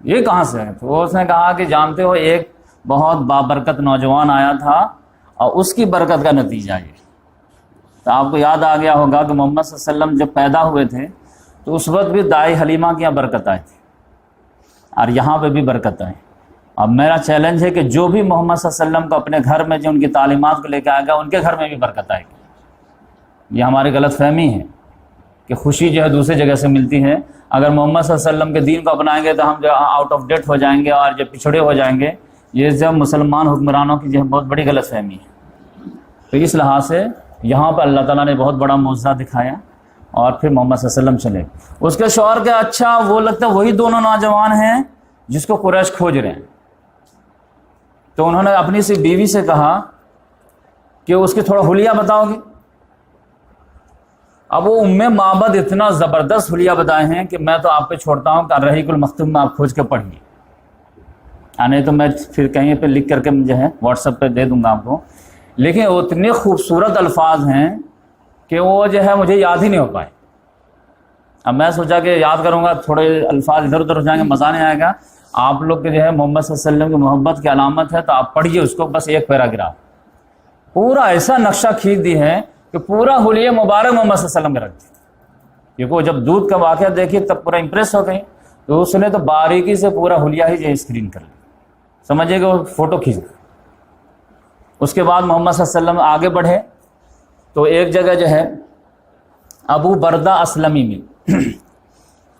[SPEAKER 2] یہ کہاں سے ہے؟ تو اس نے کہا کہ جانتے ہو ایک بہت بابرکت نوجوان آیا تھا اور اس کی برکت کا نتیجہ یہ. تو آپ کو یاد آ گیا ہوگا کہ محمد صلی اللہ علیہ وسلم جب پیدا ہوئے تھے تو اس وقت بھی دائی حلیمہ کی یہاں برکت آئی تھی, اور یہاں پہ بھی برکت آئی. اب میرا چیلنج ہے کہ جو بھی محمد صلی اللہ علیہ وسلم کو اپنے گھر میں جو ان کی تعلیمات کو لے کے آئے گا, ان کے گھر میں بھی برکت آئے گی. یہ ہماری غلط فہمی ہے کہ خوشی جو ہے دوسری جگہ سے ملتی ہے. اگر محمد صلی اللہ علیہ وسلم کے دین کو اپنائیں گے تو ہم جو آؤٹ آف ڈیٹ ہو جائیں گے اور جب پچھڑے ہو جائیں گے. یہ جب مسلمان حکمرانوں کی جو ہے بہت بڑی غلط فہمی ہے. تو اس لحاظ سے یہاں پر اللہ تعالیٰ نے بہت بڑا معجزہ دکھایا, اور پھر محمد صلی اللہ علیہ وسلم چلے. اس کے شوہر کے اچھا وہ لگتا ہے وہی دونوں نوجوان ہیں جس کو قریش کھوج رہے ہیں. تو انہوں نے اپنی سی بیوی سے کہا کہ اس کی تھوڑا حلیہ بتاؤ گی. اب وہ معبد اتنا زبردست حلیہ بتائے ہیں کہ میں تو آپ پہ چھوڑتا ہوں کہ الرحیق المختوم میں آپ کھوج کے پڑھیے. نہیں تو میں پھر کہیں پہ لکھ کر کے جو ہے واٹس ایپ پہ دے دوں گا آپ کو. لیکن اتنے خوبصورت الفاظ ہیں کہ وہ جو ہے مجھے یاد ہی نہیں ہو پائے. اب میں سوچا کہ یاد کروں گا تھوڑے الفاظ ادھر ادھر ہو جائیں گے، مزہ نہیں آئے گا. آپ لوگ کے جو ہے محمد صلی اللہ علیہ وسلم کی محبت کی علامت ہے تو آپ پڑھیے اس کو، بس ایک پیراگراف. پورا ایسا نقشہ کھینچ دی ہے کہ پورا حلیہ مبارک محمد صلی اللہ علیہ وسلم کے رکھ دی. کیونکہ وہ جب دودھ کا واقعہ دیکھی تب پورا امپریس ہو گئی، تو اس نے تو باریکی سے پورا حلیہ ہی جو اسکرین کر لی، سمجھے کہ وہ فوٹو کھینچ دی. اس کے بعد محمد صلی اللہ علیہ وسلم آگے بڑھے تو ایک جگہ جو ہے ابو بردہ اسلمی میں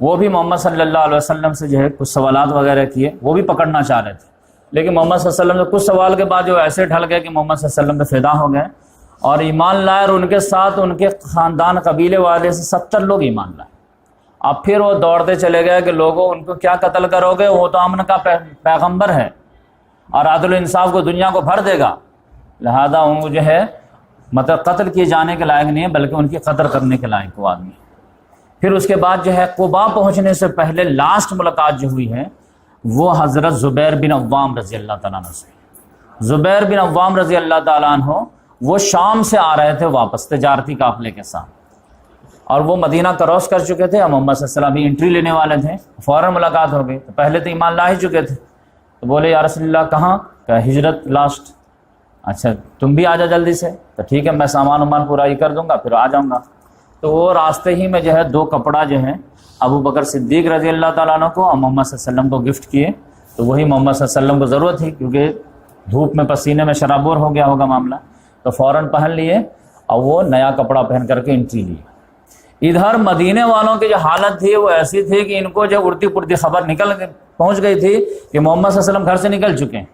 [SPEAKER 2] وہ بھی محمد صلی اللہ علیہ وسلم سے جو ہے کچھ سوالات وغیرہ کیے، وہ بھی پکڑنا چاہ رہے تھے. لیکن محمد صلی اللہ علیہ وسلم سے کچھ سوال کے بعد جو ایسے ڈھل گئے کہ محمد صلی اللہ علیہ وسلم پہ فدا ہو گئے اور ایمان لائے، اور ان کے ساتھ ان کے خاندان قبیلے والے سے 70 لوگ ایمان لائے. اب پھر وہ دوڑتے چلے گئے کہ لوگوں ان کو کیا قتل کرو گے، وہ تو امن کا پیغمبر ہے اور عدل و انصاف کو دنیا کو بھر دے گا، لہذا وہ جو ہے مطلب قتل کیے جانے کے لائق نہیں ہے بلکہ ان کی قدر کرنے کے لائق وہ آدمی. پھر اس کے بعد جو ہے قباء پہنچنے سے پہلے لاسٹ ملاقات جو ہوئی ہے وہ حضرت زبیر بن عوام رضی اللہ تعالیٰ عنہ سے. زبیر بن عوام رضی اللہ تعالیٰ عنہ وہ شام سے آ رہے تھے واپس تجارتی قافلے کے ساتھ، اور وہ مدینہ کراس کر چکے تھے اور محمد صلی اللہ علیہ وسلم انٹری لینے والے تھے. فوراً ملاقات ہو گئی. تو پہلے تو ایمان لا ہی چکے تھے، تو بولے یا رسول اللہ کہاں؟ کہ ہجرت لاسٹ. اچھا تم بھی آ جا جلدی سے. تو ٹھیک ہے میں سامان وامان پورا ہی کر دوں گا پھر آ جاؤں گا. تو وہ راستے ہی میں جو ہے 2 کپڑا جو ہے ابو بکر صدیق رضی اللہ تعالیٰ عنہ کو اور محمد صلی اللہ علیہ وسلم کو گفٹ کیے. تو وہی محمد صلی اللہ علیہ وسلم کو ضرورت تھی کیونکہ دھوپ میں پسینے میں شرابور ہو گیا ہوگا معاملہ، تو فوراً پہن لیے اور وہ نیا کپڑا پہن کر کے انٹری لی. ادھر مدینے والوں کی جو حالت تھی وہ ایسی تھی کہ ان کو جو اڑتی پڑتی خبر پہنچ گئی تھی کہ محمد صلی اللہ علیہ وسلم گھر سے نکل چکے ہیں.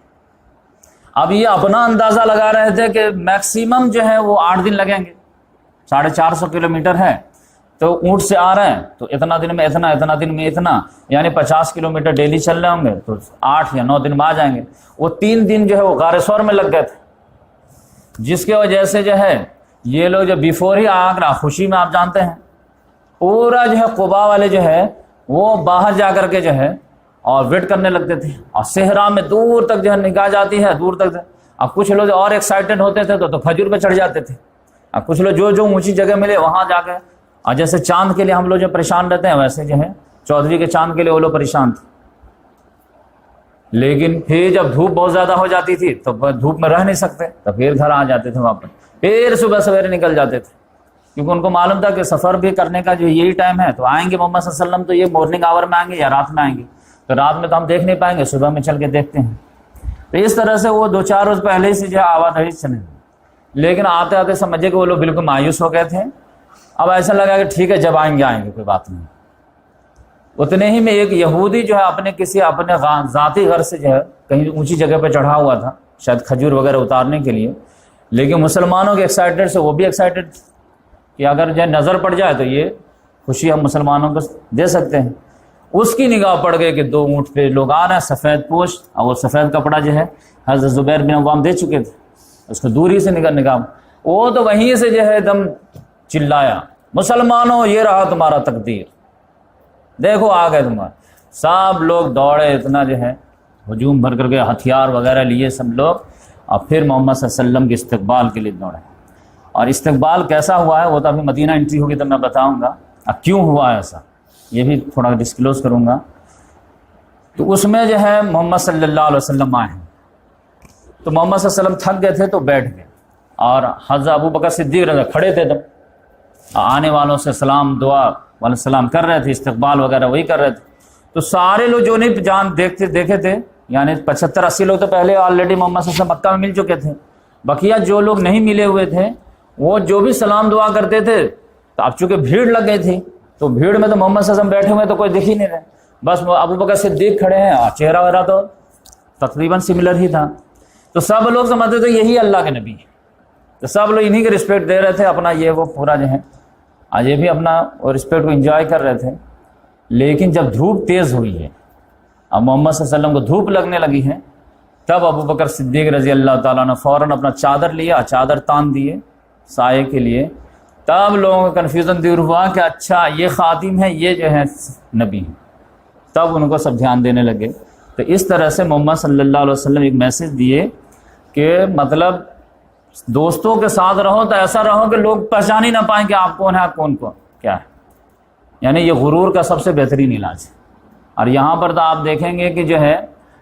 [SPEAKER 2] اب یہ اپنا اندازہ لگا رہے تھے کہ میکسیمم جو ہے وہ 8 دن لگیں گے، 450 کلومیٹر ہے تو اونٹ سے آ رہے ہیں تو اتنا دن میں اتنا، اتنا دن میں اتنا، یعنی 50 کلومیٹر ڈیلی چل رہے ہوں گے تو 8 یا 9 دن میں آ جائیں گے. وہ 3 دن جو ہے وہ غار ثور میں لگ گئے تھے، جس کی وجہ سے جو ہے یہ لوگ جو بیفور ہی آگرہ خوشی میں آپ جانتے ہیں پورا جو ہے قباء والے جو ہے وہ باہر جا کر کے جو ہے اور ویٹ کرنے لگتے تھے، اور صحرا میں دور تک جو ہے نگاہ جاتی ہے دور تک. اب کچھ لوگ اور ایکسائٹڈ ہوتے تھے تو کھجور پہ چڑھ جاتے تھے، اب کچھ لوگ جو اونچی جگہ ملے وہاں جا کے، اور جیسے چاند کے لیے ہم لوگ جو پریشان رہتے ہیں ویسے جو ہے چودھری کے چاند کے لیے وہ لوگ پریشان تھے. لیکن پھر جب دھوپ بہت زیادہ ہو جاتی تھی تو دھوپ میں رہ نہیں سکتے تو پھر گھر آ جاتے تھے واپس، پھر صبح سویرے نکل جاتے تھے کیونکہ ان کو معلوم تھا کہ سفر بھی کرنے کا جو یہی ٹائم ہے. تو آئیں گے محمد صلی اللہ علیہ وسلم تو یہ مارننگ آور میں آئیں گے یا رات میں آئیں گے، تو رات میں تو ہم دیکھ نہیں پائیں گے، صبح میں چل کے دیکھتے ہیں. تو اس طرح سے وہ 2-4 روز پہلے ہی سے جو ہے آوازیں چلیں. لیکن آتے آتے سمجھے کہ وہ لوگ بالکل مایوس ہو گئے تھے. اب ایسا لگا کہ ٹھیک ہے جب آئیں گے کوئی بات نہیں. اتنے ہی میں ایک یہودی جو ہے اپنے ذاتی گھر سے جو ہے کہیں اونچی جگہ پہ چڑھا ہوا تھا شاید کھجور وغیرہ اتارنے کے لیے، لیکن مسلمانوں کے ایکسائٹیڈ سے وہ بھی ایکسائٹیڈ کہ اگر جو ہے نظر پڑ جائے تو یہ خوشی ہم مسلمانوں کو دے سکتے ہیں. اس کی نگاہ پڑ گئی کہ 2 اونٹ پہ لوگ آ رہے ہیں سفید پوش، اور وہ سفید کپڑا جو ہے حضرت زبیر بن عوام دے چکے تھے. اس کو دوری سے نگاہ وہ تو وہیں سے جو ہے ایک دم چلایا مسلمانوں یہ رہا تمہارا تقدیر، دیکھو آ گئے تمہارے. سب لوگ دوڑے، اتنا جو ہے ہجوم بھر کر کے ہتھیار وغیرہ لیے سب لوگ، اور پھر محمد صلی اللہ علیہ وسلم کے استقبال کے لیے دوڑے. اور استقبال کیسا ہوا ہے وہ تو ابھی مدینہ انٹری ہوگی تو میں بتاؤں گا. اب کیوں ہوا ہے ایسا یہ بھی تھوڑا ڈسکلوز کروں گا. تو اس میں جو ہے محمد صلی اللہ علیہ وسلم آئے ہیں تو محمد صلی اللہ علیہ وسلم تھک گئے تھے تو بیٹھ گئے، اور حضرت ابو بکر صدیق رضی کھڑے تھے تب آنے والوں سے سلام دعا علیہ السلام کر رہے تھے، استقبال وغیرہ وہی کر رہے تھے. تو سارے لوگ جو نہیں دیکھے تھے یعنی 75-80 لوگ تو پہلے آلریڈی محمد صلی اللہ علیہ وسلم مکہ میں مل چکے تھے. بقیہ جو لوگ نہیں ملے ہوئے تھے وہ جو بھی سلام دعا کرتے تھے، تو اب چونکہ بھیڑ لگ گئی تھی تو بھیڑ میں تو محمد صلی اللہ علیہ وسلم بیٹھے ہوئے تو کوئی دکھ ہی نہیں رہے، بس ابو بکر صدیق کھڑے ہیں اور چہرہ وغیرہ تو تقریباً سملر ہی تھا. تو سب لوگ سمجھتے تھے یہی اللہ کے نبی ہے، تو سب لوگ انہی کے رسپیکٹ دے رہے تھے اپنا یہ وہ پورا جو ہے آج یہ بھی اپنا رسپیکٹ کو انجوائے کر رہے تھے، لیکن جب دھوپ تیز ہوئی ہے، اب محمد صلی اللہ علیہ وسلم کو دھوپ لگنے لگی ہے، تب ابو بکر صدیق رضی اللہ تعالیٰ نے فوراً اپنا چادر لیا، چادر تان دیے سائے کے لیے۔ تب لوگوں کو کنفیوژن دور ہوا کہ اچھا یہ خادم ہے، یہ جو ہے نبی ہے، تب ان کو سب دھیان دینے لگے۔ تو اس طرح سے محمد صلی اللہ علیہ وسلم ایک میسج دیے کہ مطلب دوستوں کے ساتھ رہو تو ایسا رہو کہ لوگ پہچان ہی نہ پائیں کہ آپ کون ہیں، آپ کون کیا ہے، یعنی یہ غرور کا سب سے بہترین علاج ہے۔ اور یہاں پر تو آپ دیکھیں گے کہ جو ہے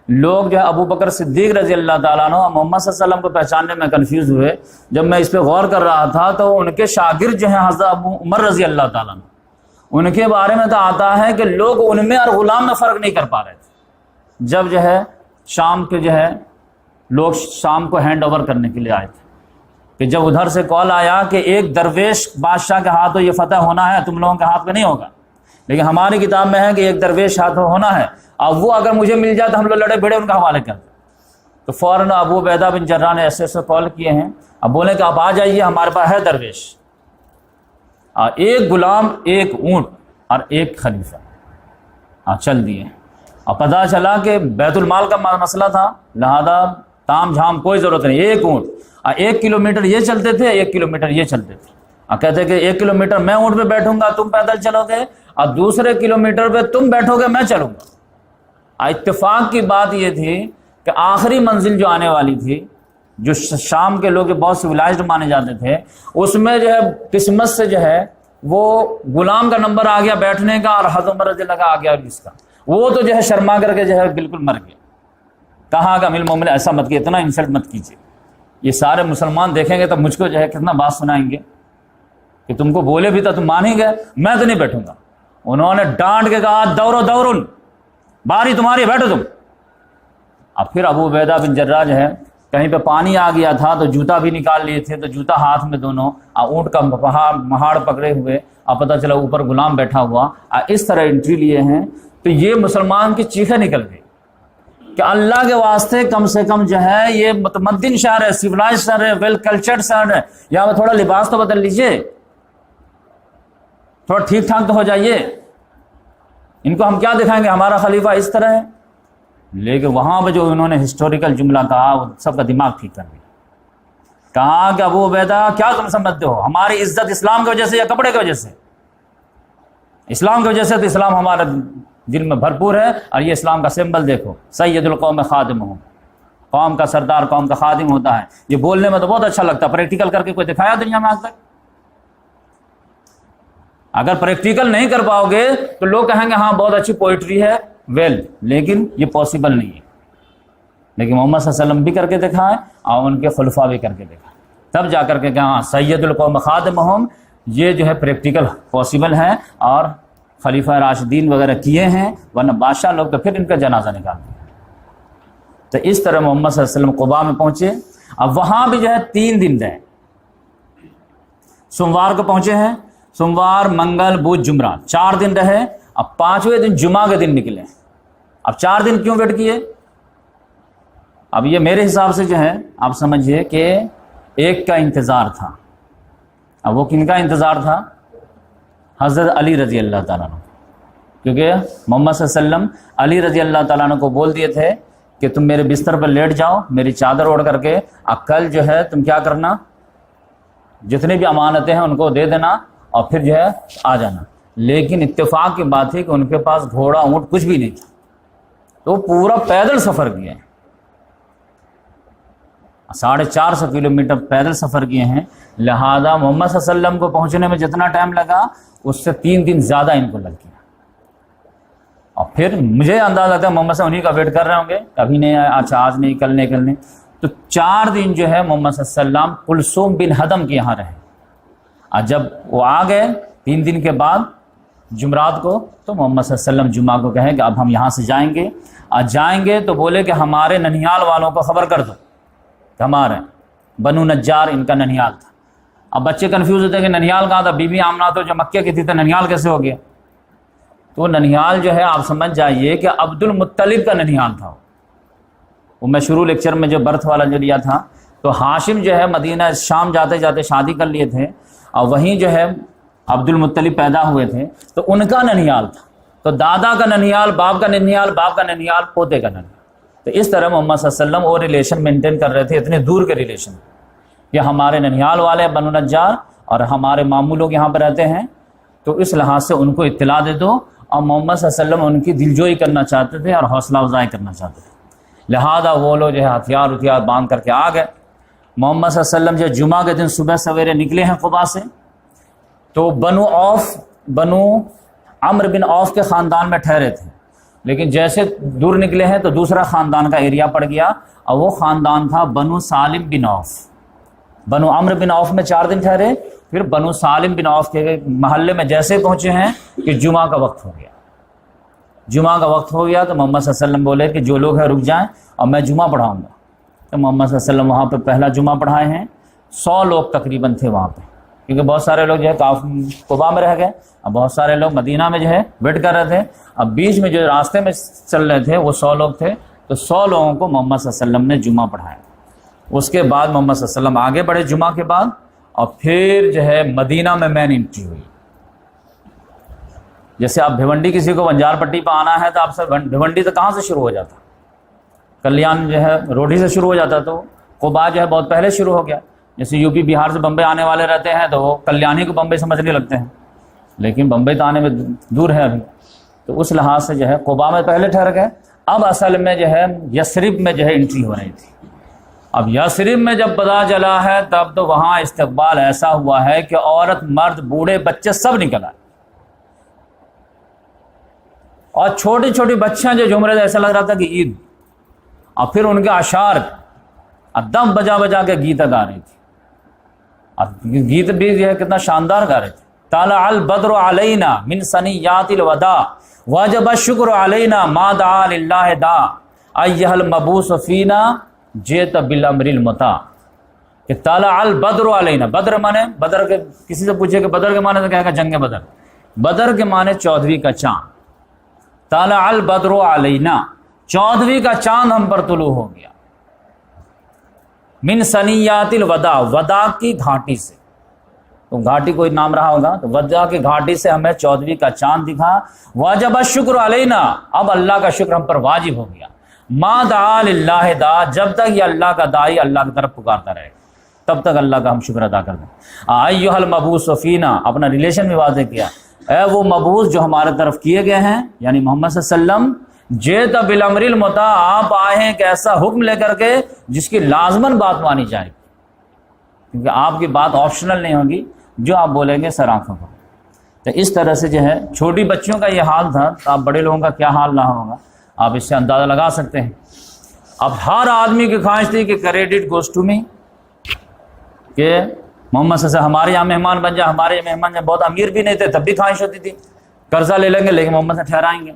[SPEAKER 2] لوگ جو ہے ابو بکر صدیق رضی اللہ تعالیٰ عنہ محمد صلی اللہ علیہ وسلم کو پہچاننے میں کنفیوز ہوئے۔ جب میں اس پہ غور کر رہا تھا تو ان کے شاگرد جو ہیں حضرت ابو عمر رضی اللہ تعالیٰ عنہ، ان کے بارے میں تو آتا ہے کہ لوگ ان میں اور غلام میں فرق نہیں کر پا رہے تھے۔ جب جو ہے شام کے جو ہے لوگ شام کو ہینڈ اوور کرنے کے لیے آئے تھے، کہ جب ادھر سے کال آیا کہ ایک درویش بادشاہ کے ہاتھوں یہ فتح ہونا ہے، تم لوگوں کے ہاتھ میں نہیں ہوگا، لیکن ہماری کتاب میں ہے کہ ایک درویش ہاتھوں ہونا ہے، اب وہ اگر مجھے مل جائے تو ہم لوگ لڑے بھیڑے ان کا حوالے کر دیں۔ تو فوراً ابو عبیدہ بن جراح نے ایسے کال کیے ہیں، اب بولے کہ آپ آ جائیے، ہمارے پاس ہے درویش، اور ایک غلام، ایک اونٹ اور ایک خلیفہ۔ چل دیے، اور پتہ چلا کہ بیت المال کا مسئلہ تھا، لہذا تام جھام کوئی ضرورت نہیں، ایک اونٹ، اور 1 کلومیٹر یہ چلتے تھے، 1 کلومیٹر یہ چلتے تھے، اور کہتے کہ 1 کلومیٹر میں اونٹ پہ بیٹھوں گا، تم پیدل چلو گے، اور دوسرے کلومیٹر پہ تم بیٹھو گے، میں چلوں گا۔ اتفاق کی بات یہ تھی کہ آخری منزل جو آنے والی تھی، جو شام کے لوگ بہت سویلائزڈ مانے جاتے تھے، اس میں جو ہے قسمت سے جو ہے وہ غلام کا نمبر آ گیا بیٹھنے کا، اور حضرت عمر رضی اللہ کا آ گیا اس کا، وہ تو جو ہے شرما کر کے جو ہے بالکل مر گیا۔ کہا کہ امیر المومنین ایسا مت کیجیے، اتنا انسلٹ مت کیجیے، یہ سارے مسلمان دیکھیں گے تو مجھ کو جو ہے کتنا بات سنائیں گے کہ تم کو بولے بھی تو تم مان ہی گئے، میں تو نہیں بیٹھوں گا۔ انہوں نے ڈانٹ کے کہا دورن باری تمہاری، بیٹھو تم۔ اب پھر ابو عبیدہ بن جراح جو ہے کہیں پہ پانی آ گیا تھا تو جوتا بھی نکال لیے تھے، تو جوتا ہاتھ میں دونوں، اونٹ کا مہاڑ پکڑے ہوئے، اب پتہ چلا اوپر غلام بیٹھا ہوا، اس طرح انٹری لیے ہیں۔ تو یہ مسلمان کی چیخیں نکل گئی کہ اللہ کے واسطے کم سے کم جو ہے یہ متمدن شہر ہے، سیولائز شہر ہے، ویل کلچرڈ شہر ہے، یہاں پہ تھوڑا لباس تو بدل لیجئے، تھوڑا ٹھیک ٹھاک تو ہو جائیے، ان کو ہم کیا دکھائیں گے ہمارا خلیفہ اس طرح ہے۔ لیکن وہاں پہ جو انہوں نے ہسٹوریکل جملہ کہا، وہ سب کا دماغ ٹھیک کر دیا۔ کہا کہ ابو عبیدہ کیا تم سمجھتے ہو ہماری عزت اسلام کی وجہ سے یا کپڑے کی وجہ سے؟ اسلام کی وجہ سے تو اسلام ہمارے دل میں بھرپور ہے، اور یہ اسلام کا سمبل دیکھو، سید القوم خادمہم، قوم کا سردار قوم کا خادم ہوتا ہے۔ یہ بولنے میں تو بہت اچھا لگتا ہے، پریکٹیکل کر کے کوئی دکھایا دنیا میں آج تک؟ اگر پریکٹیکل نہیں کر پاؤ گے تو لوگ کہیں گے ہاں بہت اچھی پوئٹری ہے، لیکن یہ پاسبل نہیں ہے۔ لیکن محمد صلی اللہ علیہ وسلم بھی کر کے دکھائیں اور ان کے خلفاء بھی کر کے دکھائیں، تب جا کر کے کہ ہاں سید القوم خادمہم، یہ جو ہے پریکٹیکل پاسبل ہے، اور خلیفہ راشدین وغیرہ کیے ہیں، ورنہ بادشاہ لوگ تو پھر ان کا جنازہ نکالتے ہیں۔ تو اس طرح محمد صلی اللہ علیہ وسلم قباء میں پہنچے، اب وہاں بھی جو ہے 3 دن رہے، سوموار کو پہنچے ہیں، سوموار منگل بدھ جمعرات 4 دن رہے، اب 5ویں دن جمعہ کے دن نکلے۔ اب 4 دن کیوں ویٹ کیے؟ اب یہ میرے حساب سے جو ہے آپ سمجھیے کہ ایک کا انتظار تھا۔ اب وہ کن کا انتظار تھا؟ حضرت علی رضی اللہ تعالیٰ عنہ، کیونکہ محمد صلی اللہ علیہ وسلم علی رضی اللہ تعالیٰ عنہ کو بول دیے تھے کہ تم میرے بستر پر لیٹ جاؤ میری چادر اوڑھ کر کے، اب کل جو ہے تم کیا کرنا، جتنی بھی امانتیں ہیں ان کو دے دینا اور پھر جو ہے آ جانا۔ لیکن اتفاق کی بات ہے کہ ان کے پاس گھوڑا اونٹ کچھ بھی نہیں تھا، تو پورا پیدل سفر کیے، 450 کلومیٹر پیدل سفر کیے ہیں، لہذا محمد صلی اللہ علیہ وسلم کو پہنچنے میں جتنا ٹائم لگا اس سے 3 دن زیادہ ان کو لگ گیا۔ اور پھر مجھے اندازہ آتا ہے محمد صلی اللہ علیہ وسلم انہیں کا ویٹ کر رہے ہوں گے، کبھی نہیں آیا، اچھا آج نہیں کل نہیں کل نہیں، تو 4 دن جو ہے محمد صلی اللہ علیہ وسلم کلثوم بن ہدم کے یہاں رہے، اور جب وہ آ گئے 3 دن کے بعد جمعرات کو، تو محمد صلی اللہ علیہ وسلم جمعہ کو کہیں کہ اب ہم یہاں سے جائیں گے، اور جائیں گے تو بولے کہ ہمارے ننیال والوں کو خبر کر دو کہ ہمارے بنو نجار ان کا ننیال تھا۔ اب بچے کنفیوز ہوتے ہیں کہ ننیال کہاں تھا، بی بی آمنہ تو جو مکے کی تھی تو ننیال کیسے ہو گیا؟ تو ننیال جو ہے آپ سمجھ جائیے کہ عبد المطلب کا ننیال تھا۔ وہ میں شروع لیکچر میں جو برتھ والا جو لیا تھا، تو ہاشم جو ہے مدینہ شام جاتے جاتے شادی کر لیے تھے، اور وہیں جو ہے عبد المطلب پیدا ہوئے تھے تو ان کا ننیال تھا، تو دادا کا ننیال، باپ کا ننیال، باپ کا ننیال، پوتے کا ننیال. تو اس طرح محمد صلی اللہ علیہ وسلم وہ ریلیشن مینٹین کر رہے تھے، اتنے دور کے ریلیشن. یہ ہمارے ننیال والے بنو نجار اور ہمارے ماموں لوگ یہاں پہ رہتے ہیں، تو اس لحاظ سے ان کو اطلاع دے دو. اور محمد صلی اللہ علیہ وسلم ان کی دلجوئی کرنا چاہتے تھے اور حوصلہ افزائی کرنا چاہتے تھے، لہذا وہ لوگ جو ہے ہتھیار باندھ کر کے آ گئے. محمد صلی اللہ علیہ وسلم جو جمعہ کے دن صبح سویرے نکلے ہیں قباء سے، تو بنو عمرو بن عوف کے خاندان میں ٹھہرے تھے، لیکن جیسے دور نکلے ہیں تو دوسرا خاندان کا ایریا پڑ گیا، اور وہ خاندان تھا بنو سالم بن عوف. بنو عمرو بن عوف میں 4 دن ٹھہرے، پھر بنو سالم بن عوف کے محلے میں جیسے پہنچے ہیں کہ جمعہ کا وقت ہو گیا. جمعہ کا وقت ہو گیا تو محمد صلی اللہ علیہ وسلم بولے کہ جو لوگ ہیں رک جائیں اور میں جمعہ پڑھاؤں گا. تو محمد صلی اللہ علیہ وسلم وہاں پہ پہلا جمعہ پڑھائے ہیں. 100 لوگ تقریباً تھے وہاں پہ، کیونکہ بہت سارے لوگ جو ہے قباء میں رہ گئے، اور بہت سارے لوگ مدینہ میں جو ہے ویٹ کر رہے تھے. اب بیچ میں جو راستے میں چل رہے تھے وہ 100 لوگ تھے، تو 100 لوگوں کو محمد صلی اللہ علیہ وسلم نے جمعہ پڑھایا. اس کے بعد محمد صلی اللہ علیہ وسلم آگے بڑھے جمعہ کے بعد، اور پھر جو ہے مدینہ میں مین انٹری ہوئی. جیسے آپ بھیونڈی کسی کو بنجار پٹی پہ آنا ہے تو آپ سے بھیونڈی تو کہاں سے شروع ہو جاتا؟ کلیان جو ہے روڈی سے شروع ہو جاتا، تو قباء جو ہے بہت پہلے شروع ہو گیا. جیسے یو پی بہار سے بمبئی آنے والے رہتے ہیں تو وہ کلیانی کو بمبئی سمجھنے لگتے ہیں، لیکن بمبئی تو آنے میں دور ہے ابھی. تو اس لحاظ سے جو ہے قباء میں پہلے ٹھہر گئے. اب اصل میں جو ہے یثرب میں جو ہے انٹری ہو رہی تھی. اب یثرب میں جب پتہ چلا ہے تب تو وہاں استقبال ایسا ہوا ہے کہ عورت مرد بوڑھے بچے سب نکل آئے، اور چھوٹی چھوٹی بچیاں جو جھوم رہے تھے، ایسا لگ رہا تھا کہ عید. اور پھر ان کے اشعار دم بجا بجا کے گیت گا رہی تھی، اور گیت بھی جو ہے کتنا شاندار گا رہے تھے. طلع البدر علینا من ثنیات الوداع وجب الشکر علینا ما دعا للہ دا ایھا المبعوث فینا جئت بالامر المطاع. کہ طلع البدر علینا، بدر مانے بدر کے، کسی سے پوچھے کہ بدر کے معنی تو کہے گا جنگ بدر. بدر کے معنی 14ویں کا چاند. طلع البدر علینا، 14ویں کا چاند ہم پر طلوع ہو گیا. من ثنیات الوداع، وداع کی گھاٹی سے، تو گھاٹی کوئی نام رہا ہوگا، تو وداع کی گھاٹی سے ہمیں 14ویں کا چاند دکھا. واجب الشکر علینا، اب اللہ کا شکر ہم پر واجب ہو گیا. ما دعا للہ دا، جب تک یہ اللہ کا داعی اللہ کی طرف پکارتا رہے تب تک اللہ کا ہم شکر ادا کر دیں. ایھا المبعوث فینا، اپنا ریلیشن بھی واضح کیا، اے وہ مبعوث جو ہمارے طرف کیے گئے ہیں، یعنی محمد صلی اللہ علیہ وسلم. جئت بالامر المطاع، آپ آئے ہیں ایک ایسا حکم لے کر کے جس کی لازماً بات مانی جائے گی، کیونکہ آپ کی بات آپشنل نہیں ہوگی، جو آپ بولیں گے سر آنکھوں پر. تو اس طرح سے جو ہے چھوٹی بچیوں کا یہ حال تھا، تو آپ بڑے لوگوں کا کیا حال رہا ہوگا آپ اس سے اندازہ لگا سکتے ہیں. اب ہر آدمی کی خواہش تھی کہ کریڈٹ گوز ٹو می، کہ محمد صلی اللہ علیہ وسلم ہمارے یہاں مہمان بن جائے. ہمارے مہمان جب بہت امیر بھی نہیں تھے تب بھی خواہش ہوتی تھی قرضہ لے لیں گے لیکن محمد سے ٹھہرائیں گے.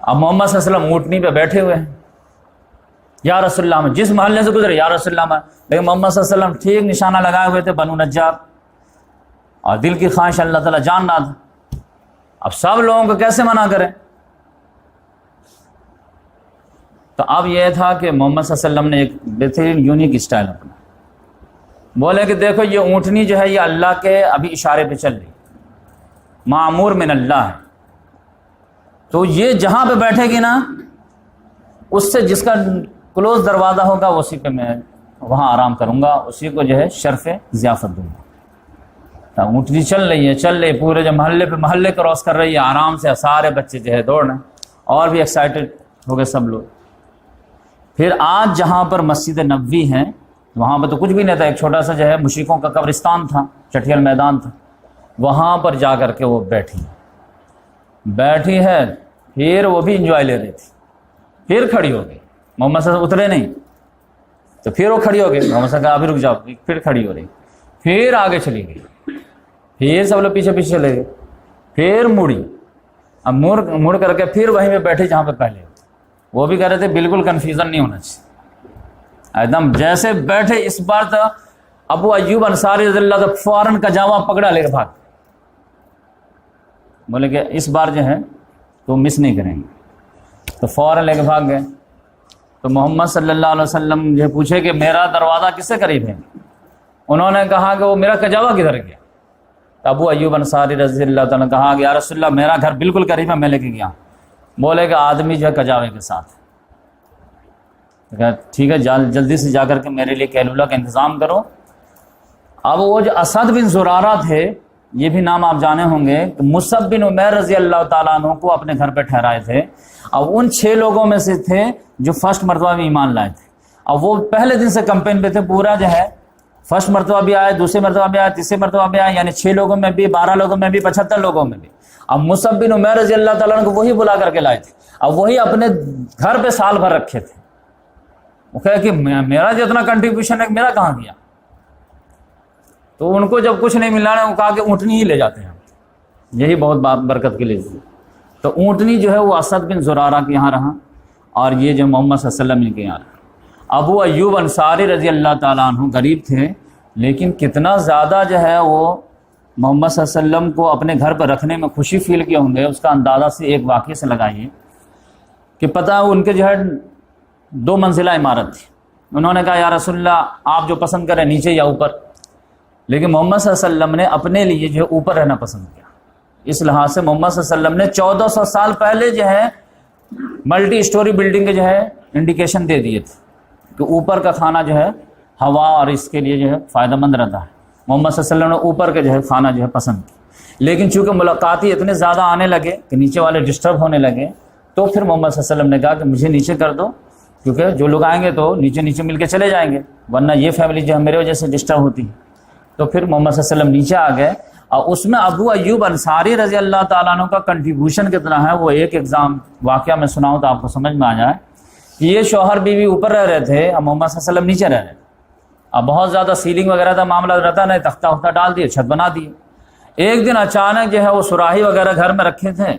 [SPEAKER 2] اب محمد صلی اللہ علیہ وسلم اونٹنی پہ بیٹھے ہوئے ہیں، یا رسول اللہ، جس محلے سے گزرے یا رسول اللہ، لیکن محمد صلی اللہ علیہ وسلم ٹھیک نشانہ لگائے ہوئے تھے بنو نجار، اور دل کی خواہش اللہ تعالیٰ جان رہا تھا. اب سب لوگوں کو کیسے منع کریں؟ تو اب یہ تھا کہ محمد صلی اللہ علیہ وسلم نے ایک بہترین یونیک اسٹائل اپنا. بولے کہ دیکھو یہ اونٹنی جو ہے یہ اللہ کے ابھی اشارے پہ چل رہی، معمور من اللہ ہے، تو یہ جہاں پہ بیٹھے گی نا اس سے جس کا کلوز دروازہ ہوگا اسی پہ میں وہاں آرام کروں گا، اسی کو جو ہے شرف ضیافت دوں گا. اونٹنی چل رہی ہے پورے جو محلے پہ محلے کراس کر رہی ہے آرام سے، سارے بچے جو ہے دوڑ رہے ہیں اور بھی ایکسائٹڈ ہو گئے سب لوگ. پھر آج جہاں پر مسجد نبوی ہے وہاں پہ تو کچھ بھی نہیں تھا، ایک چھوٹا سا جو ہے مشرکوں کا قبرستان تھا، چٹھیل میدان تھا، وہاں پر جا کر کے وہ بیٹھی ہے. پھر وہ بھی انجوائے لے رہی تھی، پھر کھڑی ہو گئی. محمد صلی اللہ علیہ وسلم اترے نہیں تو پھر وہ کھڑی ہو گئی. محمد صلی اللہ علیہ وسلم کہا ابھی رک جاؤ، پھر کھڑی ہو رہی، پھر آگے چلی گئی، پھر سب لوگ پیچھے پیچھے چلے گئے، پھر مڑی. اب مڑ کر کے پھر وہیں پہ بیٹھی جہاں پہ پہلے. وہ بھی کہہ رہے تھے بالکل کنفیوژن نہیں ہونا چاہیے، ایک دم جیسے بیٹھے. اس بار تو ابو ایوب انصاری رضی اللہ عنہ فوراً کجاوا پکڑا لے کے بھاگ، بولے کہ اس بار جو ہے تو مس نہیں کریں گے، تو فوراً لے کے بھاگ گئے. تو محمد صلی اللہ علیہ وسلم جو پوچھے کہ میرا دروازہ کس سے قریب ہے؟ انہوں نے کہا کہ وہ میرا کجاوا کدھر گیا؟ تو ابو ایوب انصاری رضی اللہ تعالیٰ کہا کہ یا رسول اللہ میرا گھر بالکل قریب ہے، میں لے کے گیا۔ بولے کہ آدمی جو ہے کجاوے کے ساتھ۔ ٹھیک ہے، جلدی سے جا کر کے میرے لیے کیلولا کا انتظام کرو۔ اب وہ جو اسد بن زرارہ تھے، یہ بھی نام آپ جانے ہوں گے، مصعب بن عمیر رضی اللہ تعالیٰ عنہ کو اپنے گھر پہ ٹھہرائے تھے۔ اب ان 6 لوگوں میں سے تھے جو فرسٹ مرتبہ میں ایمان لائے تھے۔ اب وہ پہلے دن سے کمپین پہ تھے، پورا جو ہے فرسٹ مرتبہ بھی آئے، دوسرے مرتبہ بھی آئے، تیسرے مرتبہ بھی آئے، یعنی 6 لوگوں میں بھی، 12 لوگوں میں بھی، 75 لوگوں میں بھی۔ اب مصعب بن عمیر رضی اللہ تعالیٰ عنہ کو وہی بلا کر کے لائے تھے، اب وہی اپنے گھر پہ سال بھر رکھے تھے۔ وہ کہا کہ میرا جتنا کنٹریبیوشن ہے میرا کہاں گیا؟ تو ان کو جب کچھ نہیں ملا نا، وہ کہا کہ اونٹنی ہی لے جاتے ہیں، یہی بہت برکت کے لیے۔ تو اونٹنی جو ہے وہ اسد بن زرارہ کے یہاں رہا، اور یہ جو محمد صلی اللہ علیہ وسلم کے یہاں رہا۔ ابو ایوب انصاری رضی اللہ تعالیٰ عنہ غریب تھے، لیکن کتنا زیادہ جو ہے وہ محمد صلی اللہ علیہ وسلم کو اپنے گھر پر رکھنے میں خوشی فیل کیے ہوں گے، اس کا اندازہ سے ایک واقعے سے لگائیے کہ پتہ ان کے جو ہے 2 منزلہ عمارت تھی۔ انہوں نے کہا یا رسول اللہ آپ جو پسند کریں نیچے یا اوپر، لیکن محمد صلی اللہ علیہ وسلم نے اپنے لیے جو ہے اوپر رہنا پسند کیا۔ اس لحاظ سے محمد صلی اللہ علیہ وسلم نے 1400 سال پہلے جو ہے ملٹی اسٹوری بلڈنگ کے جو ہے انڈیکیشن دے دیے تھے کہ اوپر کا کھانا جو ہے ہوا اور اس کے لیے جو ہے فائدہ مند رہتا ہے۔ محمد صلی اللہ علیہ وسلم نے اوپر کے جو ہے کھانا جو ہے پسند کیا، لیکن چونکہ ملاقاتی اتنے زیادہ آنے لگے کہ نیچے والے ڈسٹرب ہونے لگے، تو پھر محمد صلی اللہ علیہ وسلم نے کہا کہ مجھے نیچے کر دو، کیونکہ جو لوگ آئیں گے تو نیچے نیچے مل کے چلے جائیں گے، ورنہ یہ فیملی جو ہے میرے وجہ سے ڈسٹرب ہوتی ہے۔ تو پھر محمد صلی اللہ علیہ وسلم نیچے آ گئے، اور اس میں ابو ایوب انصاری رضی اللہ تعالیٰ عنہ کا کنٹریبیوشن کتنا ہے، وہ ایک ایگزام واقعہ میں سناؤں تو آپ کو سمجھ میں آ جائے کہ یہ شوہر بیوی اوپر رہ رہے تھے اور محمد صلی اللہ علیہ وسلم نیچے رہ رہے تھے۔ اب بہت زیادہ سیلنگ وغیرہ کا معاملہ رہتا نہیں، تختہ وختہ ڈال دیے، چھت بنا دیے۔ ایک دن اچانک جو ہے وہ سراہی وغیرہ گھر میں رکھے تھے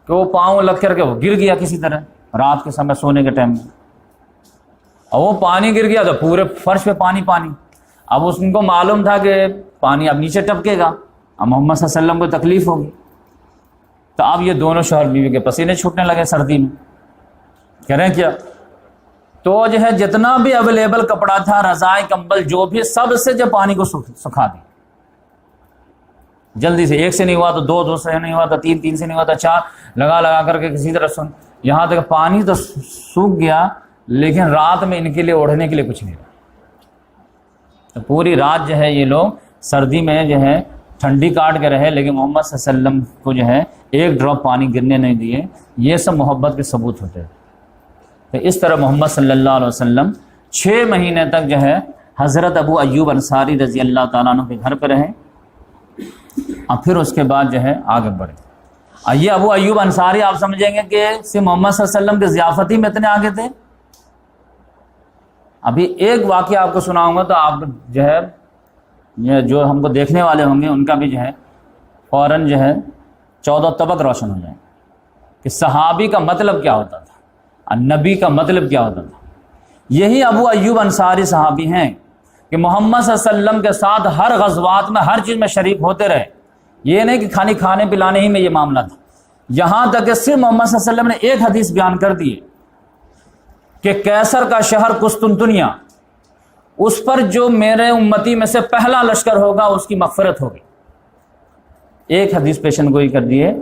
[SPEAKER 2] کہ وہ پاؤں لگ کر کے وہ گر گیا کسی طرح رات کے سمے سونے کے ٹائم میں، اور وہ پانی گر گیا تو پورے فرش پہ پانی پانی۔ اب اس کو معلوم تھا کہ پانی اب نیچے ٹپکے گا، اب محمد صلی اللہ علیہ وسلم کو تکلیف ہوگی، تو اب یہ دونوں شوہر بیوی کے پسینے چھوٹنے لگے سردی میں۔ کہہ رہے ہیں کیا؟ تو جو ہے جتنا بھی اویلیبل کپڑا تھا، رضائی کمبل جو بھی، سب سے جو پانی کو سکھا دی جلدی سے۔ ایک سے نہیں ہوا تو 2، 2 سے نہیں ہوا تو 3، 3 سے نہیں ہوا تو 4، لگا کر کے کسی طرح سن، یہاں تک پانی تو سوکھ گیا، لیکن رات میں ان کے لیے اوڑھنے کے لیے کچھ نہیں رہا۔ تو پوری رات جو ہے یہ لوگ سردی میں جو ہے ٹھنڈی کاٹ کے رہے، لیکن محمد صلی اللہ علیہ وسلم کو جو ہے ایک ڈراپ پانی گرنے نہیں دیے۔ یہ سب محبت کے ثبوت ہوتے ہیں۔ تو اس طرح محمد صلی اللہ علیہ وسلم 6 مہینے تک جو ہے حضرت ابو ایوب انصاری رضی اللہ تعالیٰ عنہ کے گھر پہ رہے، اور پھر اس کے بعد جو ہے آگے بڑھے۔ یہ ابو ایوب انصاری آپ سمجھیں گے کہ صرف محمد صلی اللہ علیہ وسلم کے ضیافتی میں اتنے آگے تھے۔ ابھی ایک واقعہ آپ کو سناؤں گا تو آپ جو ہے یہ جو ہم کو دیکھنے والے ہوں گے ان کا بھی جو ہے فوراً جو ہے 14 طبق روشن ہو جائیں کہ صحابی کا مطلب کیا ہوتا تھا، نبی کا مطلب کیا ہوتا تھا۔ یہی ابو ایوب انصاری صحابی ہیں کہ محمد صلی اللہ علیہ وسلم کے ساتھ ہر غزوات میں ہر چیز میں شریک ہوتے رہے۔ یہ نہیں کہ کھانے پلانے ہی میں یہ معاملہ تھا، یہاں تک کہ صرف محمد صلی اللہ علیہ وسلم نے ایک حدیث بیان کر دی کہ کیسر کا شہر قسطنطنیہ، اس پر جو میرے امتی میں سے پہلا لشکر ہوگا اس کی مغفرت ہوگی۔ ایک حدیث پیشن گوئی کر دیے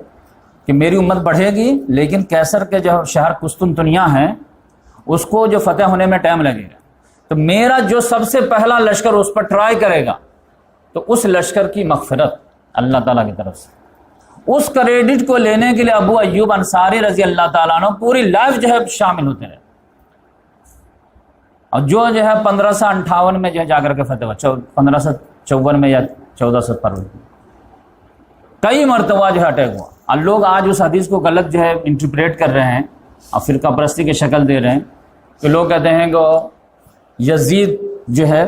[SPEAKER 2] کہ میری امت بڑھے گی، لیکن کیسر کے جو شہر قسطنطنیہ ہے اس کو جو فتح ہونے میں ٹائم لگے گا، تو میرا جو سب سے پہلا لشکر اس پر ٹرائی کرے گا تو اس لشکر کی مغفرت اللہ تعالیٰ کی طرف سے۔ اس کریڈٹ کو لینے کے لیے ابو ایوب انصاری رضی اللہ تعالیٰ عنہ پوری لائف جو ہے شامل ہوتے رہے، اور جو ہے 1558 میں جو ہے جا کر کے فتح ہوا، 1554 میں یا 1400 کئی مرتبہ جو ہے اٹیک ہوا۔ اور لوگ آج اس حدیث کو غلط جو ہے انٹرپریٹ کر رہے ہیں اور فرقہ پرستی کی شکل دے رہے ہیں کہ لوگ کہتے ہیں کہ یزید جو ہے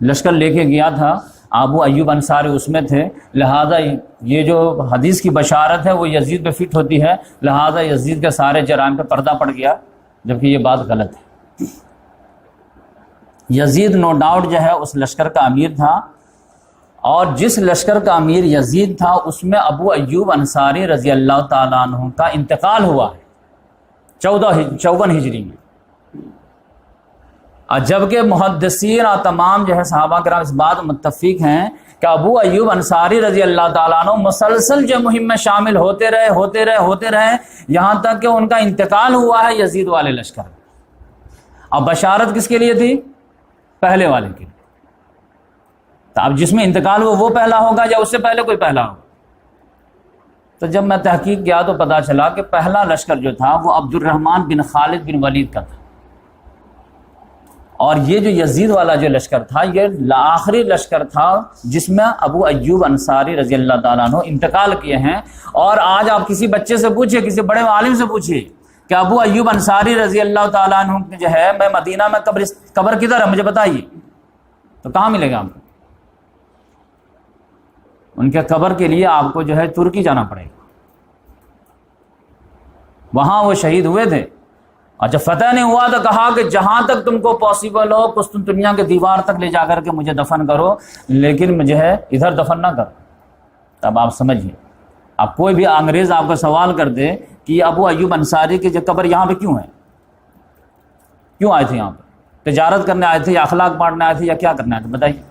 [SPEAKER 2] لشکر لے کے گیا تھا، ابو ایوب انصاری اس میں تھے، لہذا یہ جو حدیث کی بشارت ہے وہ یزید پہ فٹ ہوتی ہے، لہذا یزید کے سارے جرائم پہ پردہ پڑ گیا، جبکہ یہ بات غلط ہے۔ یزید نو ڈاؤٹ جو ہے اس لشکر کا امیر تھا، اور جس لشکر کا امیر یزید تھا اس میں ابو ایوب انصاری رضی اللہ تعالیٰ عنہ کا انتقال ہوا ہے 54 ہجری میں۔ اور جبکہ محدثین اور تمام جو ہے صحابہ کرام اس بات متفق ہیں کہ ابو ایوب انصاری رضی اللہ تعالیٰ عنہ مسلسل جو مہم میں شامل ہوتے رہے یہاں تک کہ ان کا انتقال ہوا ہے یزید والے لشکر. اب بشارت کس کے لیے تھی؟ پہلے والے کے لیے. تو اب جس میں انتقال ہوا وہ پہلا ہوگا یا اس سے پہلے کوئی پہلا ہوگا؟ تو جب میں تحقیق کیا تو پتا چلا کہ پہلا لشکر جو تھا وہ عبد الرحمن بن خالد بن ولید کا تھا، اور یہ جو یزید والا جو لشکر تھا یہ آخری لشکر تھا جس میں ابو ایوب انصاری رضی اللہ تعالیٰ عنہ انتقال کیے ہیں. اور آج آپ کسی بچے سے پوچھئے، کسی بڑے عالم سے پوچھئے کہ ابو ایوب انصاری رضی اللہ تعالیٰ عنہ جو ہے میں مدینہ میں قبر کدھر ہے مجھے بتائیے، تو کہاں ملے گا آپ کو؟ ان کے قبر کے لیے آپ کو جو ہے ترکی جانا پڑے گا، وہاں وہ شہید ہوئے تھے. اور جب فتح نہیں ہوا تو کہا کہ جہاں تک تم کو پاسبل ہو قسطنطنیہ کے دیوار تک لے جا کر کے مجھے دفن کرو، لیکن مجھے ہے ادھر دفن نہ کرو. تب آپ سمجھیے، اب کوئی بھی انگریز آپ کو سوال کر دے کہ یہ ابو ایوب انصاری کی جو قبر یہاں پہ کیوں ہے، کیوں آئے تھے یہاں پہ؟ تجارت کرنے آئے تھے یا اخلاق بانٹنے آئے تھے یا کیا کرنے آئے تھے؟ بتائیے.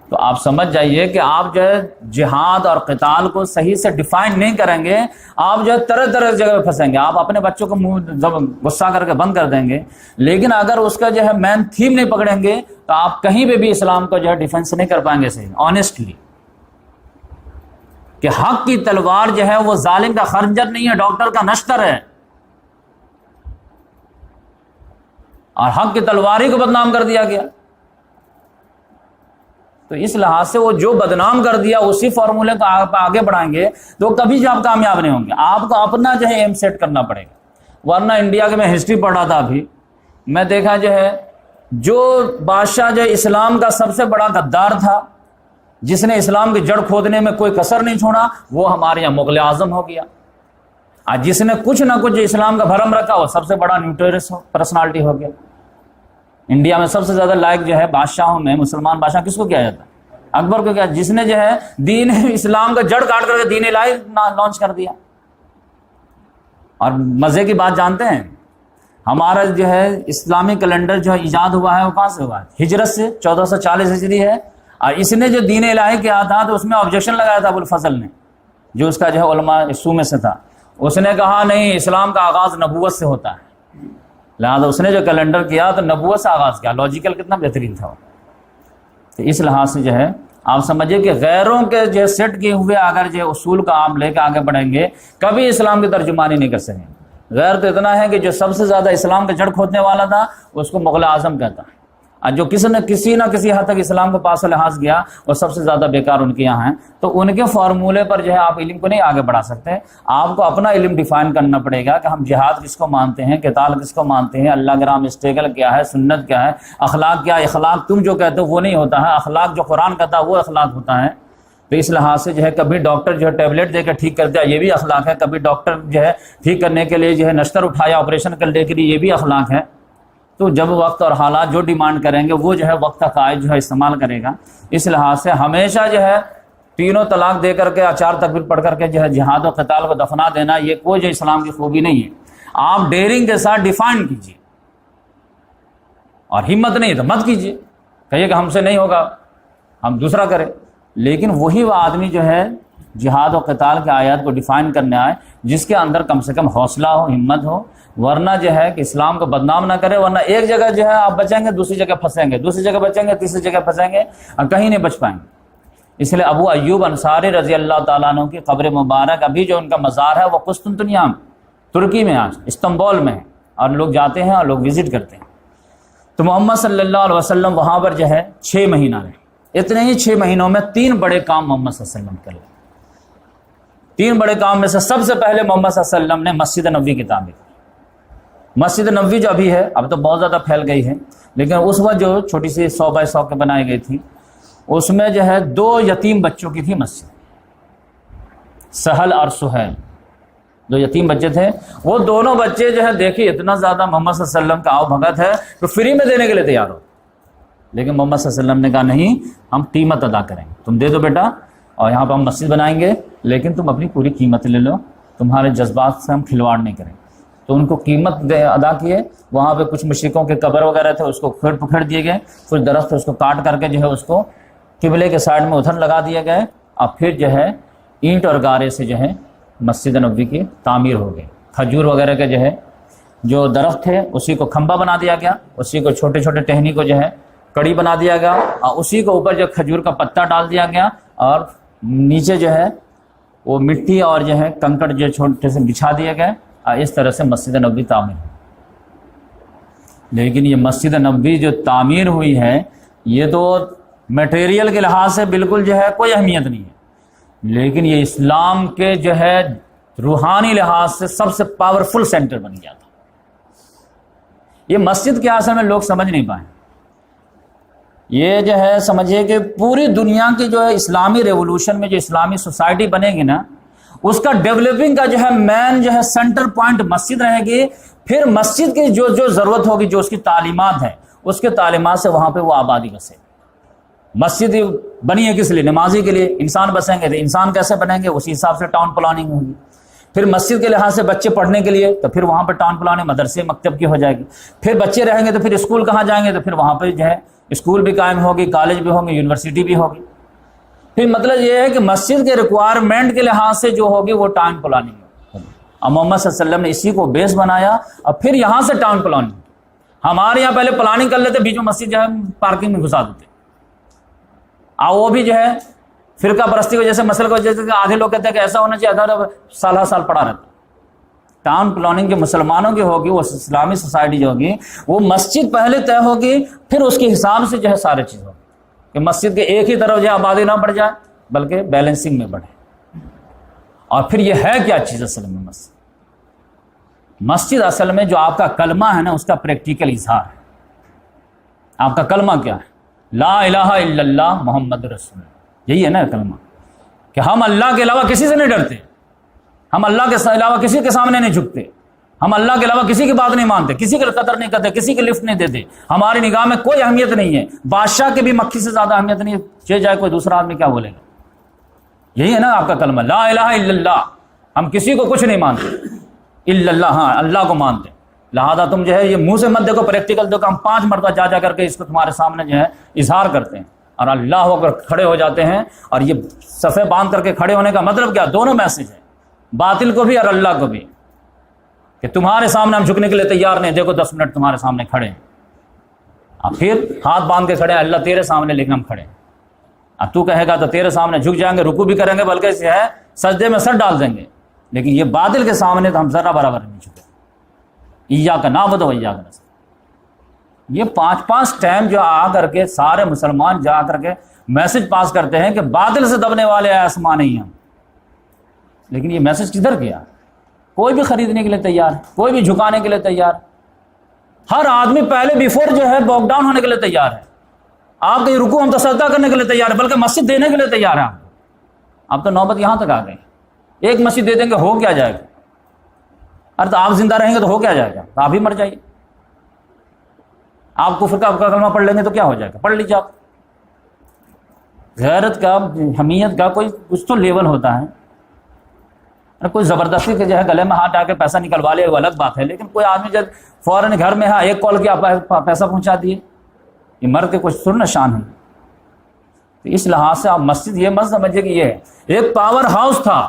[SPEAKER 2] تو آپ سمجھ جائیے کہ آپ جو ہے جہاد اور قتال کو صحیح سے ڈیفائن نہیں کریں گے، آپ جو ہے طرح طرح جگہ پہ پھنسیں گے. آپ اپنے بچوں کو منہ غصہ کر کے بند کر دیں گے، لیکن اگر اس کا جو ہے مین تھیم نہیں پکڑیں گے تو آپ کہیں پہ بھی اسلام کو جو ہے ڈیفینس نہیں کر پائیں گے صحیح آنیسٹلی. کہ حق کی تلوار جو ہے وہ ظالم کا خنجر نہیں ہے، ڈاکٹر کا نشتر ہے، اور حق کی تلوار ہی کو بدنام کر دیا گیا. تو اس لحاظ سے وہ جو بدنام کر دیا اسی فارمولے کو آپ آگے بڑھائیں گے تو کبھی جو آپ کامیاب نہیں ہوں گے. آپ کو اپنا جو ہے ایم سیٹ کرنا پڑے گا. ورنہ انڈیا کے میں ہسٹری پڑھ رہا تھا ابھی، میں دیکھا جو ہے جو بادشاہ جو اسلام کا سب سے بڑا غدار تھا، جس نے اسلام کی جڑ کھودنے میں کوئی کسر نہیں چھوڑا، وہ ہمارے یہاں مغل اعظم ہو گیا. اور جس نے کچھ نہ کچھ اسلام کا بھرم رکھا وہ سب سے بڑا نیوٹرس پرسنالٹی ہو گیا. انڈیا میں سب سے زیادہ لائق جو ہے بادشاہوں میں مسلمان بادشاہ کس کو کیا جاتا ہے؟ اکبر کو کیا، جس نے جو ہے دین اسلام کا جڑ کاٹ کر کے دین الہی لانچ کر دیا. اور مزے کی بات جانتے ہیں، ہمارا جو ہے اسلامی کیلنڈر جو ہے ایجاد ہوا ہے وہ کہاں سے ہوا ہے؟ ہجرت سے 1440 ہجری ہے. اور اس نے جو دین الہی کیا تھا تو اس میں آبجیکشن لگایا تھا ابوالفضل نے، جو اس کا جو ہے علماء سو میں سے تھا. اس نے کہا نہیں، اسلام کا آغاز نبوت سے ہوتا ہے، لہٰذا اس نے جو کیلنڈر کیا تو نبوت سے آغاز کیا. لاجیکل کتنا بہترین تھا. تو اس لحاظ سے جو ہے آپ سمجھیے کہ غیروں کے جو سیٹ کیے ہوئے اگر جو اصول کا آپ لے کے آگے بڑھیں گے کبھی اسلام کی ترجمانی نہیں کر سکیں. غیر تو اتنا ہے کہ جو سب سے زیادہ اسلام کا جڑ کھودنے والا تھا اس کو مغل اعظم کہتا ہے، اور جو کسی نہ کسی حد تک اسلام کو پاس و لحاظ گیا وہ سب سے زیادہ بیکار ان کے یہاں ہیں. تو ان کے فارمولے پر جو ہے آپ علم کو نہیں آگے بڑھا سکتے. آپ کو اپنا علم ڈیفائن کرنا پڑے گا کہ ہم جہاد کس کو مانتے ہیں، قتال کس کو مانتے ہیں، اللہ کے راہ میں اسٹرگل کیا ہے، سنت کیا ہے، اخلاق کیا ہے. اخلاق تم جو کہتے ہو وہ نہیں ہوتا ہے، اخلاق جو قرآن کہتا ہے وہ اخلاق ہوتا ہے. تو اس لحاظ سے جو ہے کبھی ڈاکٹر جو ہے ٹیبلٹ دے کے ٹھیک کر دیا یہ بھی اخلاق ہے، کبھی ڈاکٹر جو ہے ٹھیک کرنے کے لیے جو ہے نشتر اٹھایا آپریشن کرنے کے لیے یہ بھی اخلاق ہے. تو جب وقت اور حالات جو ڈیمانڈ کریں گے وہ جو ہے وقت کا قائد جو ہے استعمال کرے گا. اس لحاظ سے ہمیشہ جو ہے تینوں طلاق دے کر کے 4 تکبیر پڑھ کر کے جو ہے جہاد و قتال کو دفنا دینا یہ کوئی جو اسلام کی خوبی نہیں ہے. آپ ڈیرنگ کے ساتھ ڈیفائن کیجیے، اور ہمت نہیں تو مت کیجیے، کہیے کہ ہم سے نہیں ہوگا ہم دوسرا کریں. لیکن وہی وہ آدمی جو ہے جہاد و قتال کے آیات کو ڈیفائن کرنے آئے جس کے اندر کم سے کم حوصلہ ہو، ہمت ہو، ورنہ جو ہے کہ اسلام کو بدنام نہ کرے. ورنہ ایک جگہ جو ہے آپ بچیں گے دوسری جگہ پھنسیں گے، دوسری جگہ بچیں گے تیسری جگہ پھنسیں گے اور کہیں نہیں بچ پائیں گے. اس لیے ابو ایوب انصاری رضی اللہ تعالیٰ عنہ کی قبر مبارک ابھی جو ان کا مزار ہے وہ قسطنطنیہ ترکی میں، آج استنبول میں ہے، اور لوگ جاتے ہیں اور لوگ وزٹ کرتے ہیں. تو محمد صلی اللہ علیہ وسلم وہاں پر جو ہے 6 مہینہ رہے. اتنے ہی 6 مہینوں میں 3 بڑے کام محمد صلی اللہ علیہ وسلم کر لے. 3 بڑے کام میں سے سب سے پہلے محمد صلی اللہ علیہ وسلم نے مسجد نبوی کی تعمیر. مسجد نبوی جو ابھی ہے اب تو بہت زیادہ پھیل گئی ہے، لیکن اس وقت جو چھوٹی سی 100 بائی 100 کے بنائی گئی تھی اس میں جو ہے 2 یتیم بچوں کی تھی مسجد، سہل اور سہیل 2 یتیم بچے تھے. وہ دونوں بچے جو ہے دیکھیے اتنا زیادہ محمد صلی اللہ علیہ وسلم کا آؤ بھگت ہے تو فری میں دینے کے لیے تیار ہو. لیکن محمد صلی اللہ علیہ وسلم نے کہا نہیں، ہم قیمت ادا کریں گے، تم دے دو بیٹا اور یہاں پہ ہم مسجد بنائیں گے لیکن تم اپنی پوری قیمت لے لو، تمہارے جذبات سے ہم کھلواڑ نہیں کریں. تو ان کو قیمت ادا کیے. وہاں پہ کچھ مشرکوں کے قبر وغیرہ تھے، اس کو پکھیڑ دیے گئے. کچھ درخت اس کو کاٹ کر کے جو ہے اس کو قبلے کے سائڈ میں ادھر لگا دیا گئے. اور پھر جو ہے اینٹ اور گارے سے جو ہے مسجد نبوی کی تعمیر ہو گئی. کھجور وغیرہ کے جو ہے جو درخت تھے اسی کو کھمبا بنا دیا گیا، اسی کو چھوٹے چھوٹے ٹہنی کو جو ہے کڑی بنا دیا گیا، اور اسی کو اوپر جو کھجور کا پتا ڈال دیا گیا، اور نیچے جو ہے وہ مٹی اور جو ہے کنکڑ جو چھوٹے سے بچھا دیے گئے. اور اس طرح سے مسجد نبوی تعمیر. لیکن یہ مسجد نبوی جو تعمیر ہوئی ہے یہ تو میٹیریل کے لحاظ سے بالکل جو ہے کوئی اہمیت نہیں ہے، لیکن یہ اسلام کے جو ہے روحانی لحاظ سے سب سے پاورفل سینٹر بن گیا تھا. یہ مسجد کے اصل میں لوگ سمجھ نہیں پائے. یہ جو ہے سمجھیے کہ پوری دنیا کی جو ہے اسلامی ریولوشن میں جو اسلامی سوسائٹی بنے گی نا، اس کا ڈیولپنگ کا جو ہے مین جو ہے سینٹر پوائنٹ مسجد رہے گی. پھر مسجد کی جو ضرورت ہوگی، جو اس کی تعلیمات ہیں، اس کے تعلیمات سے وہاں پہ وہ آبادی بسے. مسجد بنی ہے کس لیے؟ نمازی کے لیے. انسان بسیں گے تو انسان کیسے بنیں گے؟ اسی حساب سے ٹاؤن پلاننگ ہوگی. پھر مسجد کے لحاظ سے بچے پڑھنے کے لیے تو پھر وہاں پہ ٹاؤن پلاننگ مدرسے مکتب کی ہو جائے گی. پھر بچے رہیں گے تو پھر اسکول کہاں جائیں گے؟ تو پھر وہاں پہ جو ہے اسکول بھی قائم ہوگی، کالج بھی ہوں گے، یونیورسٹی بھی ہوگی. پھر مطلب یہ ہے کہ مسجد کے ریکوائرمنٹ کے لحاظ سے جو ہوگی وہ ٹاؤن پلاننگ ہوگی. اور محمد صلی اللہ علیہ وسلم نے اسی کو بیس بنایا اور پھر یہاں سے ٹاؤن پلاننگ. ہمارے یہاں پہلے پلاننگ کر لیتے، بیچ میں مسجد جو ہے پارکنگ میں گھسا دیتے. اور وہ بھی جو ہے فرقہ پرستی کی وجہ سے، مسئلے کی وجہ سے آدھے لوگ کہتے ہیں کہ ایسا ہونا چاہیے تھا، سالہ سال پڑا رہتا. ٹاؤن پلاننگ جو مسلمانوں کی ہوگی، وہ اسلامی سوسائٹی جو ہوگی، وہ مسجد پہلے طے ہوگی، پھر اس کے حساب سے جو ہے سارے چیز ہوگی کہ مسجد کے ایک ہی طرف جو ہے آبادی نہ بڑھ جائے بلکہ بیلنسنگ میں بڑھے. اور پھر یہ ہے کیا چیز اصل میں؟ مسجد اصل میں جو آپ کا کلمہ ہے نا، اس کا پریکٹیکل اظہار ہے. آپ کا کلمہ کیا ہے؟ لا الہ الا اللہ محمد رسول اللہ. یہی ہے نا کلمہ، کہ ہم اللہ کے علاوہ کسی سے نہیں ڈرتے، ہم اللہ کے علاوہ کسی کے سامنے نہیں جھکتے، ہم اللہ کے علاوہ کسی کی بات نہیں مانتے، کسی کی قدر نہیں کرتے، کسی کی لفٹ نہیں دیتے. ہماری نگاہ میں کوئی اہمیت نہیں ہے. بادشاہ کی بھی مکھی سے زیادہ اہمیت نہیں ہے. چلے جائے کوئی دوسرا آدمی کیا بولے گا. یہی ہے نا آپ کا کلمہ، لا الہ الا اللہ. ہم کسی کو کچھ نہیں مانتے الا اللہ، ہاں اللہ کو مانتے. لہذا تم جو ہے یہ منہ سے مت دیکھو، پریکٹیکل دیکھو. ہم 5 مرتبہ جا کر کے اس کو تمہارے سامنے جو ہے اظہار کرتے ہیں اور اللہ ہو کر کھڑے ہو جاتے ہیں. اور یہ صفے باندھ کر کے کھڑے ہونے کا مطلب کیا؟ دونوں میسج ہے، باطل کو بھی اور اللہ کو بھی، کہ تمہارے سامنے ہم جھکنے کے لیے تیار نہیں. دیکھو 10 منٹ تمہارے سامنے کھڑے ہیں، اور پھر ہاتھ باندھ کے کھڑے ہیں اللہ تیرے سامنے، لیکن ہم کھڑے ہیں. اب تو کہے گا تو تیرے سامنے جھک جائیں گے، رکوع بھی کریں گے، بلکہ اسے ہے سجدے میں سر ڈال دیں گے. لیکن یہ باطل کے سامنے تو ہم ذرہ برابر نہیں جھکے. ایاک نعبد و ایاک نستعین. یہ 5 ٹائم جو آ کر کے سارے مسلمان جا کر کے میسج پاس کرتے ہیں کہ باطل سے دبنے والے آسمان نہیں ہم. لیکن یہ میسج کدھر گیا؟ کوئی بھی خریدنے کے لیے تیار ہے، کوئی بھی جھکانے کے لیے تیار ہے. ہر آدمی پہلے بیفور جو ہے باک ڈاؤن ہونے کے لیے تیار ہے. آپ کے رکوع ہم تو سجدہ کرنے کے لیے تیار ہے، بلکہ مسجد دینے کے لیے تیار ہے. آپ تو نوبت یہاں تک آ گئے. ایک مسجد دے دیں گے ہو کیا جائے گا؟ ارے تو آپ زندہ رہیں گے تو ہو کیا جائے گا؟ تو آپ ہی مر جائیے. آپ کفر کا کلمہ پڑھ لیں گے تو کیا ہو جائے گا؟ پڑھ لیجیے. آپ غیرت کا، حمیت کا کوئی کچھ تو لیول ہوتا ہے. کوئی زبردستی کے جو ہے گلے میں ہاتھ ڈال کے پیسہ نکلوا لے وہ الگ بات ہے، لیکن کوئی آدمی جب فوراً گھر میں ہے ایک کال کیا پیسہ پہنچا دیے، یہ مرد کے کچھ سن نشان ہے. تو اس لحاظ سے آپ مسجد یہ مت سمجھیے کہ یہ ہے ایک پاور ہاؤس تھا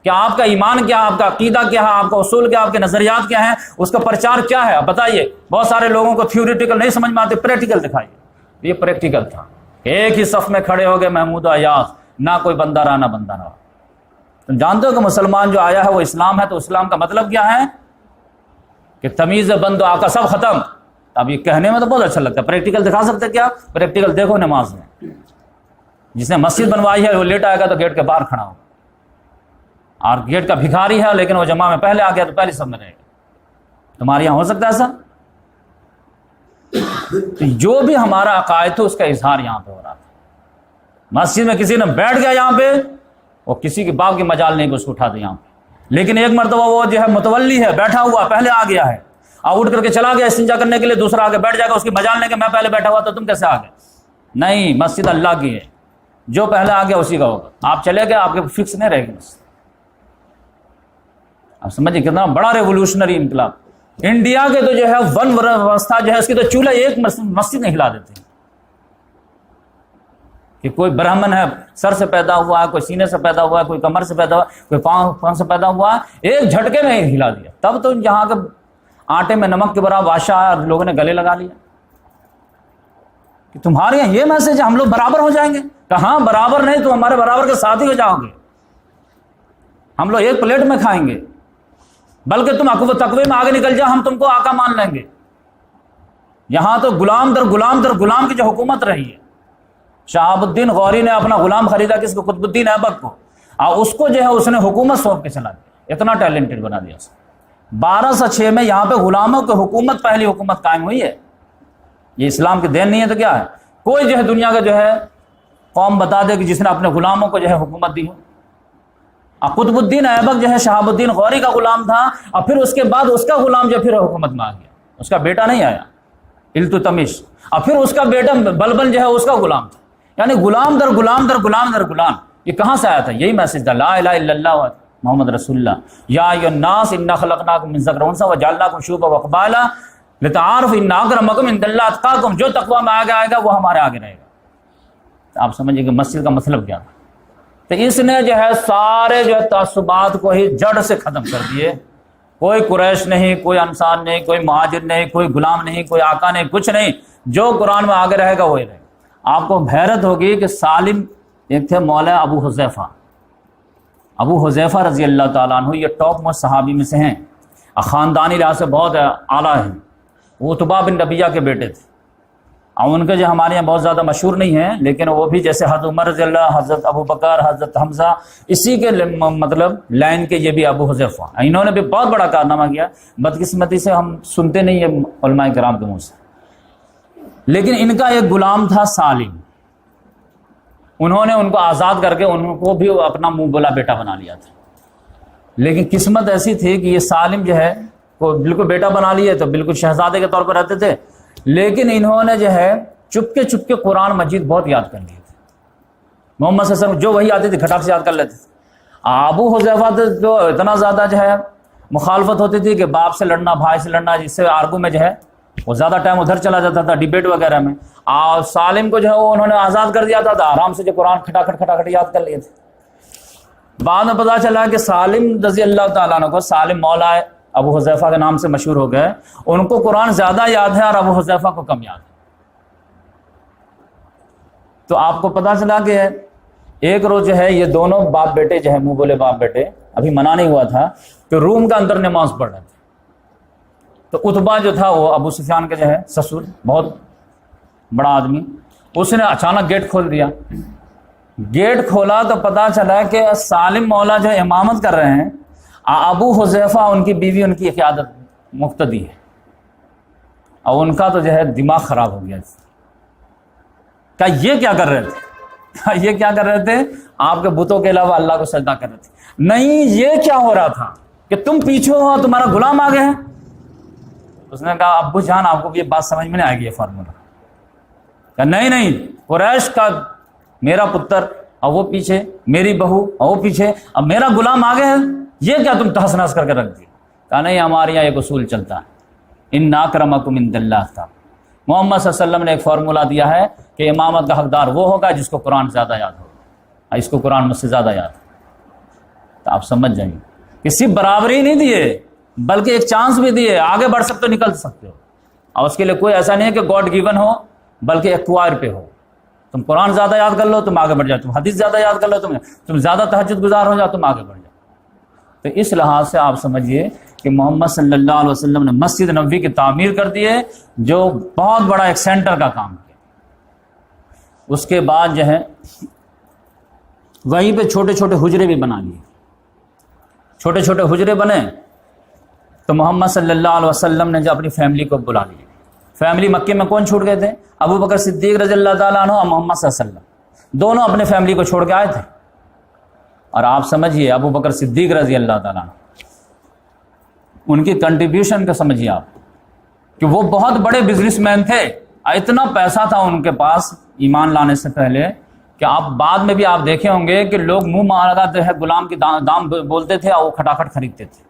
[SPEAKER 2] کہ آپ کا ایمان کیا، آپ کا عقیدہ کیا ہے، آپ کا اصول کیا، آپ کے نظریات کیا ہیں، اس کا پرچار کیا ہے. آپ بتائیے. بہت سارے لوگوں کو تھیوریٹیکل نہیں سمجھ میں آتے، پریکٹیکل دکھائیے. یہ پریکٹیکل تھا. ایک ہی صف میں کھڑے ہو گئے محمود و ایاز، نہ کوئی بندہ رہا نہ بندہ رہا. تم جانتے ہو کہ مسلمان جو آیا ہے وہ اسلام ہے، تو اسلام کا مطلب کیا ہے کہ تمیز بند آقا سب ختم. اب یہ کہنے میں تو بہت اچھا لگتا ہے. پریکٹیکل دکھا سکتے کیا؟ پریکٹیکل دیکھو نماز میں. جس نے مسجد بنوائی ہے وہ لیٹ آئے گا تو گیٹ کے باہر کھڑا ہوگا، اور گیٹ کا بھکاری ہے لیکن وہ جمعہ میں پہلے آ گیا تو پہلی سب میں رہے گا. تمہارے یہاں ہو سکتا ہے ایسا؟ جو بھی ہمارا عقائد تھا اس کا اظہار یہاں پہ ہو رہا تھا. مسجد میں کسی نے بیٹھ گیا یہاں پہ، وہ کسی کے باپ کی مجال نہیں کہ اس کو اٹھا دے یہاں پہ. لیکن ایک مرتبہ وہ جو ہے متولی ہے، بیٹھا ہوا پہلے آ گیا ہے، اور اٹھ کر کے چلا گیا استنجا کرنے کے لیے، دوسرا آگے بیٹھ جائے گا، اس کی مجال نہیں کہ میں پہلے بیٹھا ہوا تو تم کیسے آ گئے. نہیں، مسجد اللہ کی ہے، جو پہلے آ گیا اسی کا ہوگا. آپ چلے گئے، آپ کے فکس نہیں رہے گی. آپ سمجھے کتنا بڑا ریولوشنری انقلاب. انڈیا کے تو جو ہے ون ویوستھا جو ہے اس کی تو چولہا ایک مسجد نہیں ہلا دیتے کہ کوئی برہمن ہے سر سے پیدا ہوا ہے, کوئی سینے سے پیدا ہوا ہے, کوئی کمر سے پیدا ہوا ہے, کوئی پاؤں سے پیدا ہوا ہے, ایک جھٹکے میں ہلا دیا. تب تو جہاں کے آٹے میں نمک کے برابر بادشاہ آیا, لوگوں نے گلے لگا لیا کہ تمہارے یہاں یہ میسج ہے ہم لوگ برابر ہو جائیں گے. کہاں برابر نہیں, تم ہمارے برابر کے ساتھ ہی ہو جاؤ گے, ہم لوگ ایک پلیٹ میں کھائیں گے, بلکہ تم عقو و تقوی میں آگے نکل جاؤ, ہم تم کو آقا مان لیں گے. یہاں تو غلام در غلام در غلام کی جو حکومت رہی ہے. شہاب الدین غوری نے اپنا غلام خریدا کس کو, قطب الدین ایبک کو, اور اس کو جو ہے اس نے حکومت سونپ کے چلا دیا, اتنا ٹیلنٹڈ بنا دیا اسے. 1206 میں یہاں پہ غلاموں کی حکومت, پہلی حکومت قائم ہوئی ہے. یہ اسلام کی دین نہیں ہے تو کیا ہے؟ کوئی جو ہے دنیا کا جو ہے قوم بتا دے کہ جس نے اپنے غلاموں کو جو ہے حکومت دی ہو. قطب الدین ایبک جو ہے شہاب الدین غوری کا غلام تھا, اور پھر اس کے بعد اس کا غلام جو پھر حکومت میں آ گیا, اس کا بیٹا نہیں آیا التتمش, اور پھر اس کا بیٹا بلبل جو ہے اس کا غلام تھا. یعنی غلام در غلام در غلام در غلام. یہ کہاں سے آیا تھا؟ یہی میسج تھا, لا الہ الا اللہ محمد رسول اللہ. یا ایھا الناس انا خلقناکم من ذکر و انثی وجعلناکم شعوبا وقبائلا لتعارفوا ان اکرمکم عند اللہ اتقاکم. جو تقوی میں آگے آئے گا وہ ہمارے آگے رہے گا. آپ سمجھیں کہ مسجد کا مطلب کیا تھا. تو اس نے جو ہے سارے جو ہے تعصبات کو ہی جڑ سے ختم کر دیے. کوئی قریش نہیں, کوئی انصار نہیں, کوئی مہاجر نہیں, کوئی غلام نہیں, کوئی آقا نہیں, کچھ نہیں. جو قرآن میں آگے رہے گا وہی رہے گا. آپ کو حیرت ہوگی کہ سالم ایک تھے مولا ابو حذیفہ. ابو حذیفہ رضی اللہ تعالیٰ عنہ یہ ٹاپ موسٹ صحابی میں سے ہیں, خاندانی لحاظ سے بہت اعلیٰ ہیں. وہ عتبہ بن ربیعہ کے بیٹے تھے, اور ان کے جو ہمارے یہاں بہت زیادہ مشہور نہیں ہیں, لیکن وہ بھی جیسے حضرت عمر رضی اللہ, حضرت ابو بکر, حضرت حمزہ, اسی کے مطلب لائن کے یہ بھی ابو حذیفہ. انہوں نے بھی بہت بڑا کارنامہ کیا. بدقسمتی سے ہم سنتے نہیں ہیں علماء کرام کے منہ سے. لیکن ان کا ایک غلام تھا سالم, انہوں نے ان کو آزاد کر کے ان کو بھی اپنا منہ بولا بیٹا بنا لیا تھا. لیکن قسمت ایسی تھی کہ یہ سالم جو ہے کو بالکل بیٹا بنا لیے, تو بالکل شہزادے کے طور پر رہتے تھے. لیکن انہوں نے جو ہے چپ کے قرآن مجید بہت یاد کر لیے تھے. محمد صلی اللہ علیہ وسلم جو وہی آتی تھی کھٹاک سے یاد کر لیتے تھے. ابو حذیفہ جو اتنا زیادہ جو ہے مخالفت ہوتی تھی کہ باپ سے لڑنا, بھائی سے لڑنا, جس سے آرگو میں جو ہے وہ زیادہ ٹائم ادھر چلا جاتا تھا ڈیبیٹ وغیرہ میں. اور سالم کو جو ہے وہ انہوں نے آزاد کر دیا تھا, آرام سے جو قرآن کھٹاکھٹ یاد کر لیے تھے. بعد میں پتا چلا کہ سالم رضی اللہ تعالیٰ عنہ کو, سالم مولا ابو حذیفہ کے نام سے مشہور ہو گئے, ان کو قرآن زیادہ یاد ہے اور ابو حذیفہ کو کم یاد ہے. تو آپ کو پتا چلا کہ ایک روز جو ہے یہ دونوں باپ بیٹے جو ہے منہ بولے باپ بیٹے, ابھی منع نہیں ہوا تھا کہ روم کا اندر نماز پڑھ رہے تھے. تو عتبہ جو تھا وہ ابو سفیان کے جو ہے سسر, بہت بڑا آدمی, اس نے اچانک گیٹ کھول دیا. گیٹ کھولا تو پتا چلا کہ سالم مولا جو امامت کر رہے ہیں, ابو حذیفہ ان کی بیوی ان کی قیادت مقتدی ہے. اور ان کا تو جو ہے دماغ خراب ہو گیا. کیا یہ کیا کر رہے تھے؟ یہ کیا کر رہے تھے؟ آپ کے بتوں کے علاوہ اللہ کو سجدہ کر رہے تھے. نہیں, یہ کیا ہو رہا تھا کہ تم پیچھے ہو, تمہارا غلام آگے ہے. اس نے کہا ابو جان آپ کو بھی یہ بات سمجھ میں نہیں آئے گی, یہ فارمولا. کہ نہیں, قریش کا میرا پتر اور وہ پیچھے, میری بہو اور وہ پیچھے, اب میرا غلام آگے ہے, یہ کیا تم تہس نہس کر کے رکھ دیا. کہا نہیں, ہمارے یہاں ایک اصول چلتا ہے, ان اکرمکم عند اللہ تھا. محمد صلی اللہ علیہ وسلم نے ایک فارمولا دیا ہے کہ امامت کا حقدار وہ ہوگا جس کو قرآن زیادہ یاد ہوگا, اس کو قرآن مجھ سے زیادہ یاد ہے. تو آپ سمجھ جائیں گے کہ صرف برابری نہیں دیے بلکہ ایک چانس بھی دیے, آگے بڑھ سکتے ہو, نکل سکتے ہو. اور اس کے لیے کوئی ایسا نہیں ہے کہ گاڈ گیون ہو, بلکہ ایکوائر پہ ہو. تم قرآن زیادہ یاد کر لو تم آگے بڑھ جاؤ, تم حدیث زیادہ یاد کر لو تم زیادہ تہجد گزار ہو جاؤ, تم آگے بڑھ جاؤ. تو اس لحاظ سے آپ سمجھیے کہ محمد صلی اللہ علیہ وسلم نے مسجد نبوی کی تعمیر کر دی ہے, جو بہت بڑا ایک سینٹر کا کام کیا. اس کے بعد جو ہے وہیں پہ چھوٹے چھوٹے حجرے بھی بنا لیے. چھوٹے چھوٹے حجرے بنے تو محمد صلی اللہ علیہ وسلم نے جو اپنی فیملی کو بلا لی. فیملی مکے میں کون چھوڑ گئے تھے؟ ابو بکر صدیق رضی اللہ تعالیٰ عنہ اور محمد صلی اللہ علیہ وسلم, دونوں اپنے فیملی کو چھوڑ کے آئے تھے. اور آپ سمجھیے ابو بکر صدیق رضی اللہ تعالیٰ عنہ, ان کی کنٹریبیوشن کو سمجھیے آپ کہ وہ بہت بڑے بزنس مین تھے. اتنا پیسہ تھا ان کے پاس ایمان لانے سے پہلے کہ آپ بعد میں بھی آپ دیکھے ہوں گے کہ لوگ منہ مارا جو ہے غلام کی دام بولتے تھے اور وہ کھٹاکھٹ خریدتے تھے.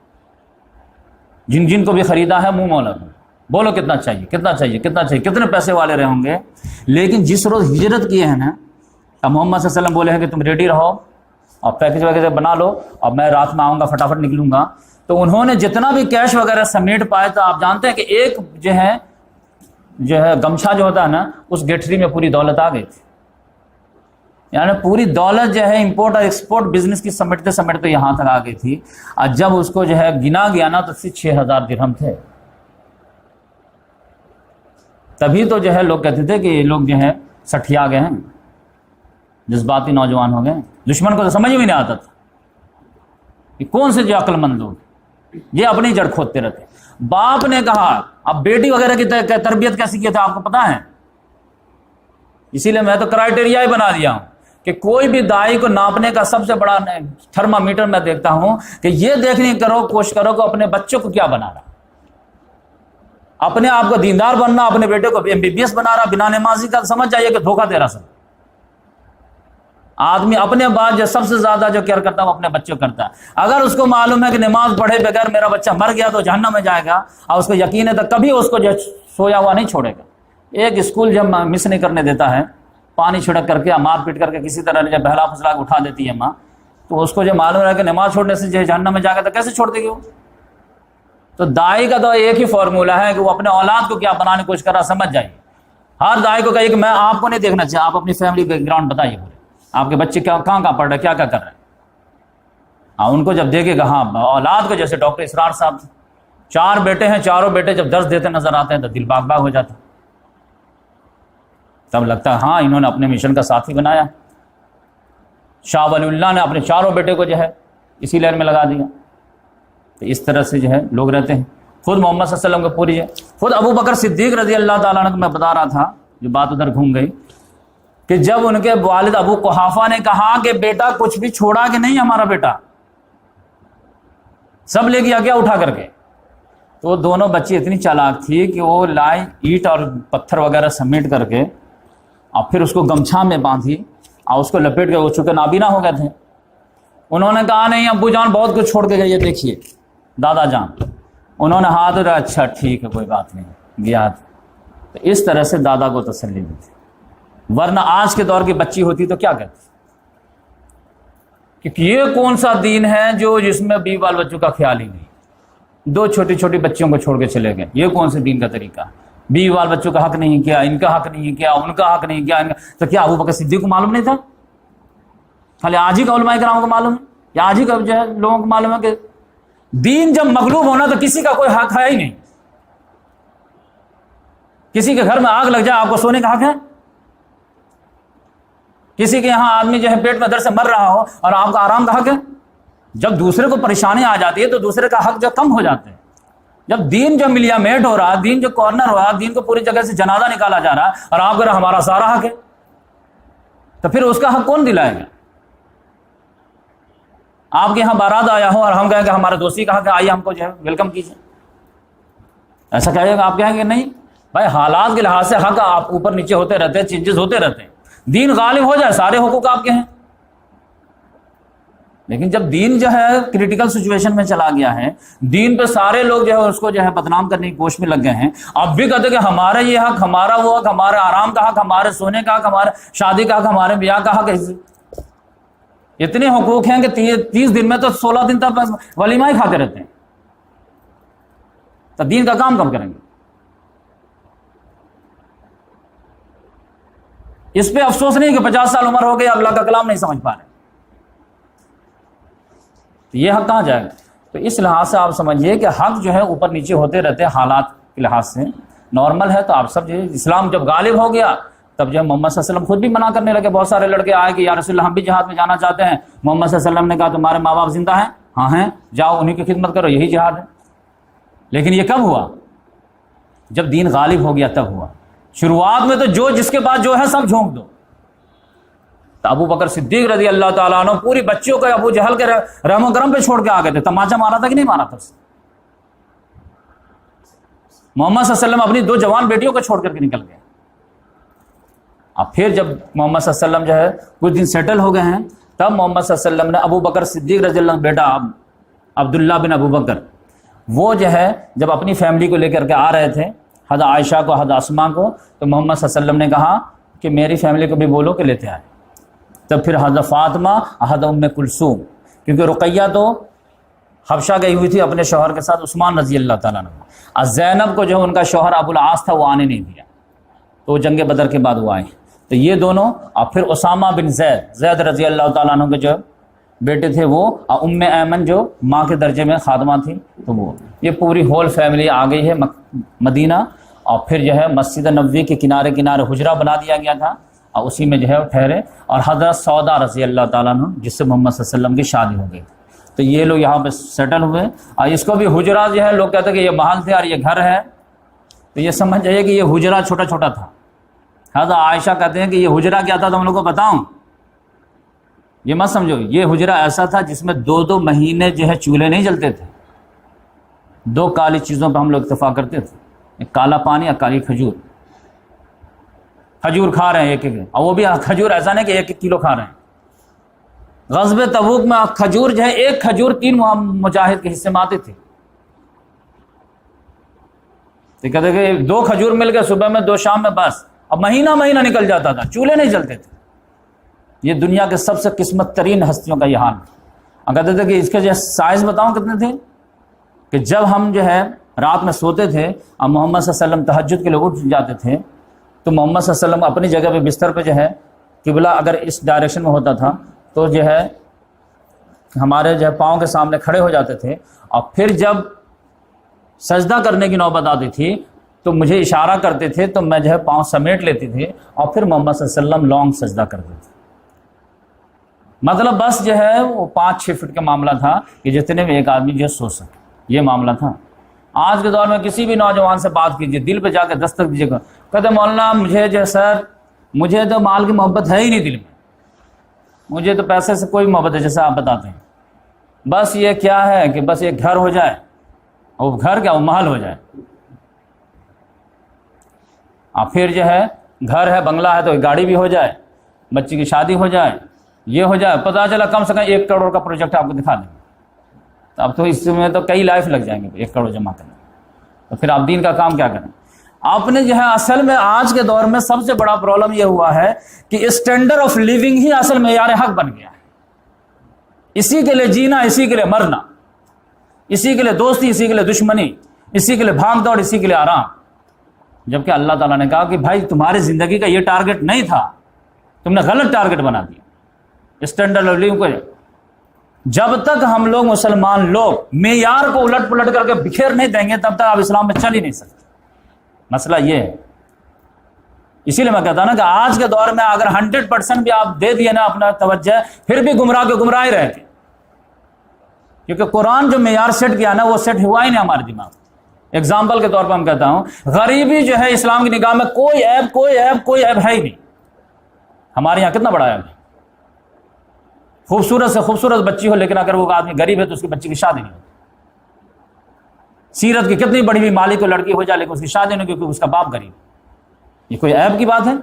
[SPEAKER 2] جن جن کو بھی خریدا ہے منہ مولا بولو کتنا چاہیے کتنا چاہیے کتنا چاہیے، کتنے پیسے والے رہے ہوں گے. لیکن جس روز ہجرت کیے ہیں نا، اب محمد صلی اللہ علیہ وسلم بولے ہیں کہ تم ریڈی رہو اور پیکج وغیرہ بنا لو اور میں رات میں آؤں گا فٹافٹ نکلوں گا، تو انہوں نے جتنا بھی کیش وغیرہ سمیٹ پائے. تو آپ جانتے ہیں کہ ایک جو ہے گمچھا جو ہوتا ہے نا، اس گٹھری میں پوری دولت آ گئی تھی. یعنی پوری دولت جو ہے امپورٹ اور ایکسپورٹ بزنس کی سمیٹتے سمیٹتے یہاں تک آ گئی تھی. اور جب اس کو جو ہے گنا گیا نا تو 6,000 درہم تھے. تبھی تو جو ہے لوگ کہتے تھے کہ یہ لوگ جو ہے سٹھیا گئے ہیں، جذباتی نوجوان ہو گئے. دشمن کو تو سمجھ میں نہیں آتا تھا کہ کون سے جو عقل مند لوگ یہ اپنی جڑ کھودتے رہتے. باپ نے کہا، اب بیٹی وغیرہ کی تربیت کیسی کی تھی آپ کو پتا ہے. اسی لیے میں تو کرائٹیریا ہی بنا دیا ہوں کہ کوئی بھی دائی کو ناپنے کا سب سے بڑا تھرمامیٹر میں دیکھتا ہوں کہ یہ دیکھنے کوشش کرو کہ اپنے بچوں کو کیا بنا رہا، اپنے آپ کو دیندار بننا، اپنے بیٹے کو MBBS بنا رہا، بنا نمازی کا. سمجھ جائیے کہ دھوکہ دے رہا. سب آدمی اپنے بعد جو سب سے زیادہ جو کیئر کرتا ہے وہ اپنے بچوں کو کرتا ہے. اگر اس کو معلوم ہے کہ نماز پڑھے بغیر میرا بچہ مر گیا تو جہنم میں جائے گا، اور اس کو یقین ہے تو کبھی اس کو جو سویا ہوا نہیں چھوڑے گا. ایک اسکول جب مس نہیں کرنے دیتا ہے، پانی چھڑک کر کے مار پیٹ کر کے کسی طرح جب بہلا پھسلا کے اٹھا دیتی ہے ماں، تو اس کو جو معلوم ہے کہ نماز چھوڑنے سے جو جہنم میں جائے گا تو کیسے چھوڑ دے گی وہ. تو دائی کا تو ایک ہی فارمولہ ہے کہ وہ اپنے اولاد کو کیا بنانے کی کوشش کر رہا. سمجھ جائیے. ہر دائی کو کہیے کہ میں آپ کو نہیں دیکھنا چاہیے، آپ اپنی فیملی بیک گراؤنڈ بتائیے پورے، آپ کے بچے کہاں پڑھ رہے، کیا کر رہے ہیں. ہاں ان کو جب دیکھے گا، ہاں اولاد کو جیسے ڈاکٹر اسرار صاحب 4 بیٹے ہیں، چاروں بیٹے جب درس دیتے نظر آتے ہیں تو دل باغ باغ ہو جاتا. تب لگتا ہے ہاں انہوں نے اپنے مشن کا ساتھی بنایا. شاہ ولی اللہ نے اپنے 4 بیٹے کو جو ہے اسی لائن میں لگا دیا. تو اس طرح سے جو ہے لوگ رہتے ہیں. خود محمد صلی اللہ علیہ وسلم کو پوری ہے. خود ابو بکر صدیق رضی اللہ تعالیٰ عنہ کو میں بتا رہا تھا، جو بات ادھر گھوم گئی، کہ جب ان کے والد ابو قحافہ نے کہا کہ بیٹا کچھ بھی چھوڑا کہ نہیں ہمارا بیٹا، سب لے گیا کیا اٹھا کر کے. تو دونوں بچی اتنی چالاک تھی کہ وہ لائے اینٹ اور پتھر وغیرہ سمیٹ کر کے اور پھر اس کو گمچھا میں باندھی اور اس کو لپیٹ کے، وہ چونکہ نابینا ہو گئے تھے. انہوں نے کہا نہیں ابو جان بہت کچھ چھوڑ کے گئے، یہ دیکھیے دادا جان. انہوں نے ہاتھ اٹھایا، اچھا ٹھیک ہے کوئی بات نہیں، گیا. تو اس طرح سے دادا کو تسلی دی تھی. ورنہ آج کے دور کی بچی ہوتی تو کیا کہتی کہ یہ کون سا دین ہے جو جس میں بیوی بال بچوں کا خیال ہی نہیں. 2 چھوٹی چھوٹی بچیوں کو چھوڑ کے چلے گئے. یہ کون سے دین کا طریقہ؟ بیوی بال بچوں کا حق نہیں کیا، ان کا حق نہیں کیا، ان کا حق نہیں کیا. تو کیا ابو بکر صدیق کو معلوم نہیں تھا؟ خالی آج ہی کا علماء کرام کو معلوم ہے، یا آج ہی کا جو ہے لوگوں کو معلوم ہے کہ دین جب مغلوب ہونا تو کسی کا کوئی حق ہے ہی نہیں. کسی کے گھر میں آگ لگ جائے آپ کو سونے کا حق ہے؟ کسی کے یہاں آدمی جو ہے پیٹ میں درد سے مر رہا ہو اور آپ کا آرام کا حق ہے؟ جب دوسرے کو پریشانی آ جاتی ہے تو دوسرے کا حق جو کم ہو جاتے ہیں. جب دین جو ملیا میٹ ہو رہا، دین جو کارنر ہو رہا، دین کو پوری جگہ سے جنازہ نکالا جا رہا اور آپ کہہ رہے ہمارا سارا حق ہے، تو پھر اس کا حق کون دلائے گا؟ آپ کے یہاں بارات آیا ہو اور ہم کہیں کہ ہمارے دوستی کا حق ہے، آئیے ہم کو جو ہے ویلکم کیجیے، ایسا کہیے گا؟ آپ کہیں گے نہیں بھائی، حالات کے لحاظ سے حق آپ اوپر نیچے ہوتے رہتے ہیں، چینجز ہوتے رہتے ہیں. دین غالب ہو جائے سارے حقوق آپ کے ہیں. لیکن جب دین جو ہے کریٹیکل سچویشن میں چلا گیا ہے، دین پہ سارے لوگ جو ہے اس کو جو ہے بدنام کرنے کی کوشش میں لگ گئے ہیں. اب بھی کہتے کہ ہمارا یہ حق، ہمارا وہ حق، ہمارے آرام کا حق، ہمارے سونے کا حق، ہمارے شادی کا حق، ہمارے بیاہ کا حق. اتنے حقوق ہیں کہ 30 دن میں تو 16 دن تک ولیمہ ہی کھاتے رہتے ہیں. تو دین کا کام کب کریں گے؟ اس پہ افسوس نہیں کہ 50 سال عمر ہو گئی اللہ کا کلام نہیں سمجھ پا رہے. تو یہ حق کہاں جائے گا؟ تو اس لحاظ سے آپ سمجھیے کہ حق جو ہے اوپر نیچے ہوتے رہتے ہیں، حالات کے لحاظ سے نارمل ہے. تو آپ سب جو ہے اسلام جب غالب ہو گیا تب جو ہے محمد صلی اللہ علیہ وسلم خود بھی منع کرنے لگے. بہت سارے لڑکے آئے کہ یا رسول اللہ ہم بھی جہاد میں جانا چاہتے ہیں. محمد صلی اللہ علیہ وسلم نے کہا تمہارے ماں باپ زندہ ہیں؟ ہاں ہیں، جاؤ انہیں کی خدمت کرو، یہی جہاد ہے. لیکن یہ کب ہوا؟ جب دین غالب ہو گیا تب ہوا. شروعات میں تو جو جس کے بعد جو ہے سب جھونک دو. تو ابو بکر صدیق رضی اللہ تعالیٰ عنہ پوری بچیوں کو ابو جہل کے رحم و کرم پہ چھوڑ کے آ گئے تھے. تماچا مارا تھا کہ نہیں مارا تھا؟ محمد صلی اللہ علیہ وسلم اپنی 2 جوان بیٹیوں کو چھوڑ کر کے نکل گئے. اب پھر جب محمد صلی اللہ علیہ وسلم جو ہے کچھ دن سیٹل ہو گئے ہیں، تب محمد صلی اللہ علیہ وسلم نے ابو بکر صدیق رضی اللہ عنہ بیٹا عبداللہ بن ابو بکر وہ جو ہے جب اپنی فیملی کو لے کر کے آ رہے تھے حضرت عائشہ کو حضرت اسما کو، تو محمد صلی اللہ علیہ وسلم نے کہا کہ میری فیملی کو بھی بولو کہ لیتے آئے. تب پھر حضرت فاطمہ، حضرت ام کلثوم، کیونکہ رقیہ تو حبشہ گئی ہوئی تھی اپنے شوہر کے ساتھ، عثمان رضی اللہ تعالیٰ عنہ. اور زینب کو جو ان کا شوہر ابو العاص تھا وہ آنے نہیں دیا، تو وہ جنگ بدر کے بعد وہ آئے. تو یہ دونوں، اور پھر اسامہ بن زید رضی اللہ تعالیٰ عنہ کے جو بیٹے تھے وہ، اور ام ایمن جو ماں کے درجے میں خادمہ تھی، تو وہ یہ پوری ہول فیملی آ گئی ہے مدینہ. اور پھر جو ہے مسجد نبوی کے کنارے کنارے حجرہ بنا دیا گیا تھا، اور اسی میں جو ہے وہ ٹھہرے. اور حضرت سودا رضی اللہ تعالیٰ عنہ جس سے محمد صلی اللہ علیہ وسلم کی شادی ہو گئی، تو یہ لوگ یہاں پہ سیٹل ہوئے. اور اس کو بھی حجرہ جو ہے لوگ کہتے ہیں کہ یہ محل تھے اور یہ گھر ہے، تو یہ سمجھ جائیے کہ یہ حجرہ چھوٹا چھوٹا تھا. حضرت عائشہ کہتے ہیں کہ یہ حجرہ کیا تھا، تو ہم لوگ کو بتاؤں، یہ مت سمجھو، یہ حجرہ ایسا تھا جس میں 2 مہینے جو ہے چولہے نہیں جلتے تھے. 2 کالی چیزوں پہ ہم لوگ اتفاق کرتے تھے، ایک کالا پانی اور کالی کھجور. کھجور کھا رہے ہیں ایک ایک، اور وہ بھی کھجور ایسا نہیں کہ 1 کلو کھا رہے ہیں. غزوہ تبوک میں کھجور جو ہے، ایک کھجور 3 مجاہد کے حصے میں آتے تھے. تو کہتے کہ 2 کھجور مل گئے صبح میں 2 شام میں، بس اب مہینہ نکل جاتا تھا، چولہے نہیں جلتے تھے. یہ دنیا کے سب سے قسمت ترین ہستیوں کا یہ حال. اور کہتے تھے کہ اس کے جو سائز بتاؤں کتنے تھے، کہ جب ہم جو ہے رات میں سوتے تھے اور محمد صلی اللہ علیہ وسلم تہجد کے لیے اٹھ جاتے تھے، تو محمد صلی اللہ علیہ وسلم اپنی جگہ پہ بستر پہ جو ہے قبلہ اگر اس ڈائریکشن میں ہوتا تھا تو جو ہے ہمارے جو ہے پاؤں کے سامنے کھڑے ہو جاتے تھے. اور پھر جب سجدہ کرنے کی نوبت آتی تھی تو مجھے اشارہ کرتے تھے، تو میں جو ہے پاؤں سمیٹ لیتی تھی، اور پھر محمد صلی اللہ علیہ وسلم لانگ سجدہ کرتے تھے. مطلب بس جو ہے وہ 5-6 فٹ کا معاملہ تھا کہ جتنے میں ایک آدمی جو سو سکے، یہ معاملہ تھا. آج کے دور میں کسی بھی نوجوان سے بات کیجیے، دل پہ جا کے دستک دیجیے گا، کہتے مولانا مجھے جو سر مجھے تو مال کی محبت ہے ہی نہیں دل میں، مجھے تو پیسے سے کوئی محبت ہے جیسا آپ بتاتے ہیں، بس یہ کیا ہے کہ بس ایک گھر ہو جائے، اور گھر کیا وہ محل ہو جائے. اور پھر جو ہے گھر ہے، بنگلہ ہے، تو ایک گاڑی بھی ہو جائے، بچی کی شادی ہو جائے، یہ ہو جائے. پتہ چلا کم سے کم 1 کروڑ کا پروجیکٹ آپ کو دکھا دیں گے، تو اب تو اس میں تو کئی لائف لگ جائیں گے 1 کروڑ جمع کرنے. تو پھر آپ دین کا کام کیا کریں؟ آپ نے جو ہے اصل میں آج کے دور میں سب سے بڑا پرابلم یہ ہوا ہے کہ اسٹینڈرڈ آف لیونگ ہی اصل معیار حق بن گیا ہے. اسی کے لیے جینا، اسی کے لیے مرنا، اسی کے لیے دوستی، اسی کے لیے دشمنی، اسی کے لیے بھاگ دوڑ، اسی کے لیے آرام. جبکہ اللہ تعالیٰ نے کہا کہ بھائی تمہاری زندگی کا یہ ٹارگٹ نہیں تھا، تم نے غلط ٹارگٹ بنا دیا. اسٹینڈرڈ آف لیونگ کو جب تک ہم لوگ مسلمان لوگ معیار کو الٹ پلٹ کر کے بکھیر نہیں دیں گے، تب تک آپ اسلام میں چل ہی نہیں سکتے. مسئلہ یہ ہے. اسی لیے میں کہتا ہوں نا کہ آج کے دور میں اگر 100% بھی آپ دے دیے نا اپنا توجہ، پھر بھی گمراہ کے گمراہ ہی رہتے، کیونکہ قرآن جو معیار سیٹ کیا نا وہ سیٹ ہوا ہی نہیں ہمارے دماغ. ایگزامپل کے طور پر ہم کہتا ہوں، غریبی جو ہے اسلام کی نگاہ میں کوئی عیب ہے ہی نہیں. ہمارے یہاں کتنا بڑا عیب ہے، خوبصورت سے خوبصورت بچی ہو لیکن اگر وہ آدمی غریب ہے تو اس کی بچی کی شادی نہیں. سیرت کی کتنی بڑی بھی مالک کو لڑکی ہو جائے لیکن اس کی شادی نہیں، کیونکہ اس کا باپ غریب. یہ کوئی عیب کی بات ہے؟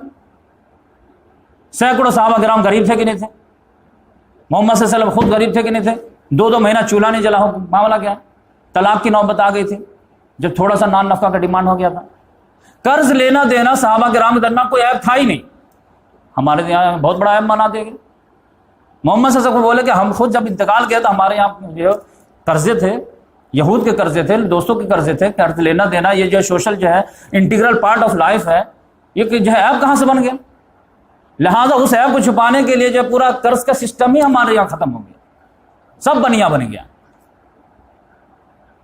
[SPEAKER 2] سینکڑوں صحابہ کرام غریب تھے کہ نہیں تھے؟ محمد صلی اللہ علیہ وسلم خود غریب تھے کہ نہیں تھے؟ 2 مہینہ چولہا نہیں جلا ہو، معاملہ کیا ہے؟ طلاق کی نوبت آ گئی تھی جب تھوڑا سا نان نفقہ کا ڈیمانڈ ہو گیا تھا. قرض لینا دینا صحابہ کرام کے درمیان کوئی عیب تھا ہی نہیں. ہمارے یہاں بہت بڑا عیب منا دے گا. محمد صلی اللہ علیہ وسلم کو بولے کہ ہم خود جب انتقال کیا تو ہمارے یہاں جو قرضے تھے، یہود کے قرضے تھے، دوستوں کے قرضے تھے، قرض لینا دینا یہ جو سوشل جو ہے انٹیگرل پارٹ آف لائف ہے، یہ جو ہے عیب کہاں سے بن گیا؟ لہٰذا اس عیب کو چھپانے کے لیے جو پورا قرض کا سسٹم ہی ہمارے یہاں ختم ہو گیا، سب بنیا بن گیا.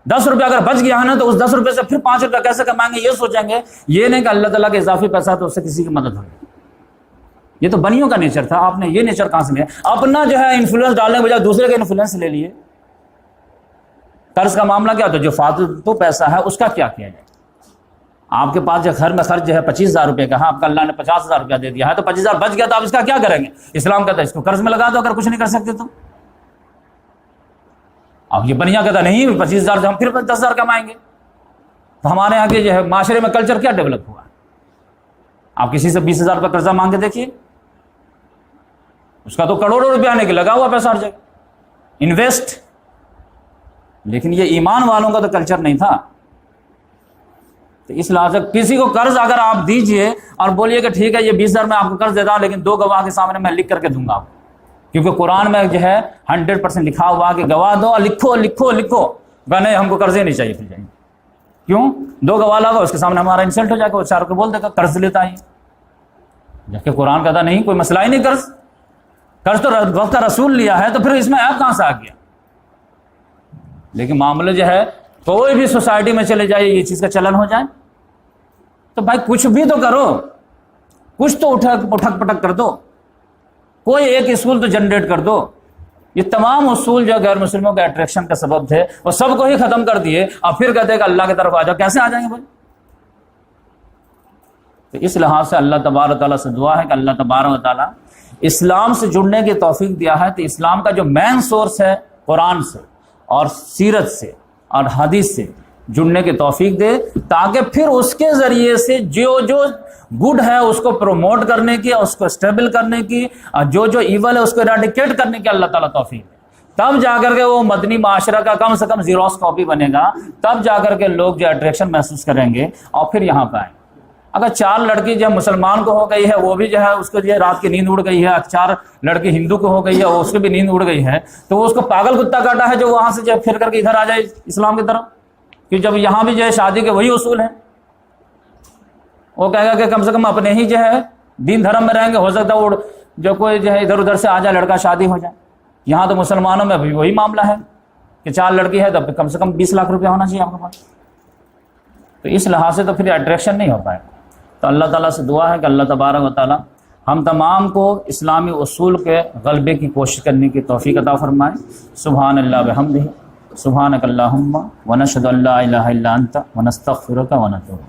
[SPEAKER 2] 10 روپیہ اگر بچ گیا ہے نا تو اس 10 روپے سے پھر 5 روپیہ کیسے کمائیں گے یہ سوچیں گے. یہ نہیں کہ اللہ تعالیٰ کے اضافی پیسہ تو اس سے کسی کی مدد ہوگی. یہ تو بنیوں کا نیچر تھا. آپ نے یہ نیچر کہاں سے لیا؟ اپنا جو ہے انفلوئنس ڈالنے کے بجائے دوسرے کا انفلوئنس لے لیے. قرض کا معاملہ کیا ہوتا ہے؟ جو فالتو پیسہ ہے اس کا کیا کیا جائے؟ آپ کے پاس جو گھر میں خرچ جو ہے 25,000 روپے کا ہے، آپ کا اللہ نے 50,000 روپیہ دے دیا ہے تو 25,000 بچ گیا تو آپ اس کا کیا کریں گے؟ اسلام کہتا ہے اس کو قرض میں لگا دو اگر کچھ نہیں کر سکتے تو. اب یہ بنیا کہتا نہیں 25,000 سے ہم پھر 10,000 کمائیں گے. تو ہمارے یہاں کے جو ہے معاشرے میں کلچر کیا ڈیولپ ہوا؟ آپ کسی سے 20,000 روپے قرضہ مانگ کے دیکھیے، اس کا تو کروڑوں روپیہ آنے کے لگا ہوا پیسہ ہر جگہ. انویسٹ لیکن یہ ایمان والوں کا تو کلچر نہیں تھا. تو اس لحاظ سے کسی کو قرض اگر آپ دیجئے اور بولیے کہ ٹھیک ہے یہ 20,000 میں آپ کو قرض دیتا ہوں لیکن 2 گواہ کے سامنے میں لکھ کر کے دوں گا آپ کو، کیونکہ قرآن میں جو ہے 100% لکھا ہوا کہ گواہ دو اور لکھو لکھو لکھو. نہیں ہم کو قرض ہی نہیں چاہیے. پھر جائیں کیوں 2 گواہ لگا اس کے سامنے ہمارا انسلٹ ہو جائے گا، وہ 4 کو بول دے گا قرض لیتا ہے، جبکہ قرآن کہتا نہیں کوئی مسئلہ ہی نہیں قرض تو وقت کا رسول لیا ہے، تو پھر اس میں ایپ کہاں سے آ گیا. لیکن معاملہ جو ہے کوئی بھی سوسائٹی میں چلے جائے یہ چیز کا چلن ہو جائے تو بھائی کچھ بھی تو کرو، کچھ تو اٹھک پٹک کر دو، کوئی ایک اصول تو جنریٹ کر دو. یہ تمام اصول جو غیر مسلموں کے اٹریکشن کا سبب تھے وہ سب کو ہی ختم کر دیے اور پھر کہتے ہیں کہ اللہ کی طرف آ جاؤ. کیسے آ جائیں گے بھائی؟ تو اس لحاظ سے اللہ تبارک و تعالیٰ سے دعا ہے کہ اللہ تبارک و تعالیٰ اسلام سے جڑنے کی توفیق دیا ہے. تو اسلام کا جو مین سورس ہے قرآن سے اور سیرت سے اور حدیث سے جڑنے کی توفیق دے، تاکہ پھر اس کے ذریعے سے جو گڈ ہے اس کو پروموٹ کرنے کی، اس کو اسٹیبل کرنے کی، اور جو ایول ہے اس کو ایراڈیکیٹ کرنے کی اللہ تعالیٰ توفیق دے. تب جا کر کے وہ مدنی معاشرہ کا کم سے کم زیروس کاپی بنے گا. تب جا کر کے لوگ جو اٹریکشن محسوس کریں گے اور پھر یہاں پہ آئیں. اگر 4 لڑکی جو مسلمان کو ہو گئی ہے وہ بھی جو ہے اس کو جو ہے رات کی نیند اڑ گئی ہے، 4 لڑکی ہندو کو ہو گئی ہے اس کو بھی نیند اڑ گئی ہے، تو وہ اس کو پاگل کتا کاٹا ہے جو وہاں سے جو پھر کر کے ادھر آ جائے اسلام کی طرف. کہ جب یہاں بھی جو ہے شادی کے وہی اصول ہیں، وہ کہے گا کہ کم سے کم اپنے ہی جو ہے دین دھرم میں رہیں گے، ہو سکتا ہے وہ جو کوئی جو ہے ادھر ادھر سے آ جائے لڑکا شادی ہو جائے. یہاں تو مسلمانوں میں بھی وہی معاملہ ہے کہ 4 لڑکی ہے تو کم سے کم 20 لاکھ روپیہ ہونا چاہیے آپ کے پاس. تو اس لحاظ سے تو پھر اٹریکشن نہیں ہو پائے. تو اللہ تعالیٰ سے دعا ہے کہ اللہ تبارک و تعالیٰ ہم تمام کو اسلامی اصول کے غلبے کی کوشش کرنے کی توفیق عطا فرمائے. سبحان اللہ بحمدہ، سبحانک اللہم ونشہد ان لا الہ الا انت ونستغفرک ونتوب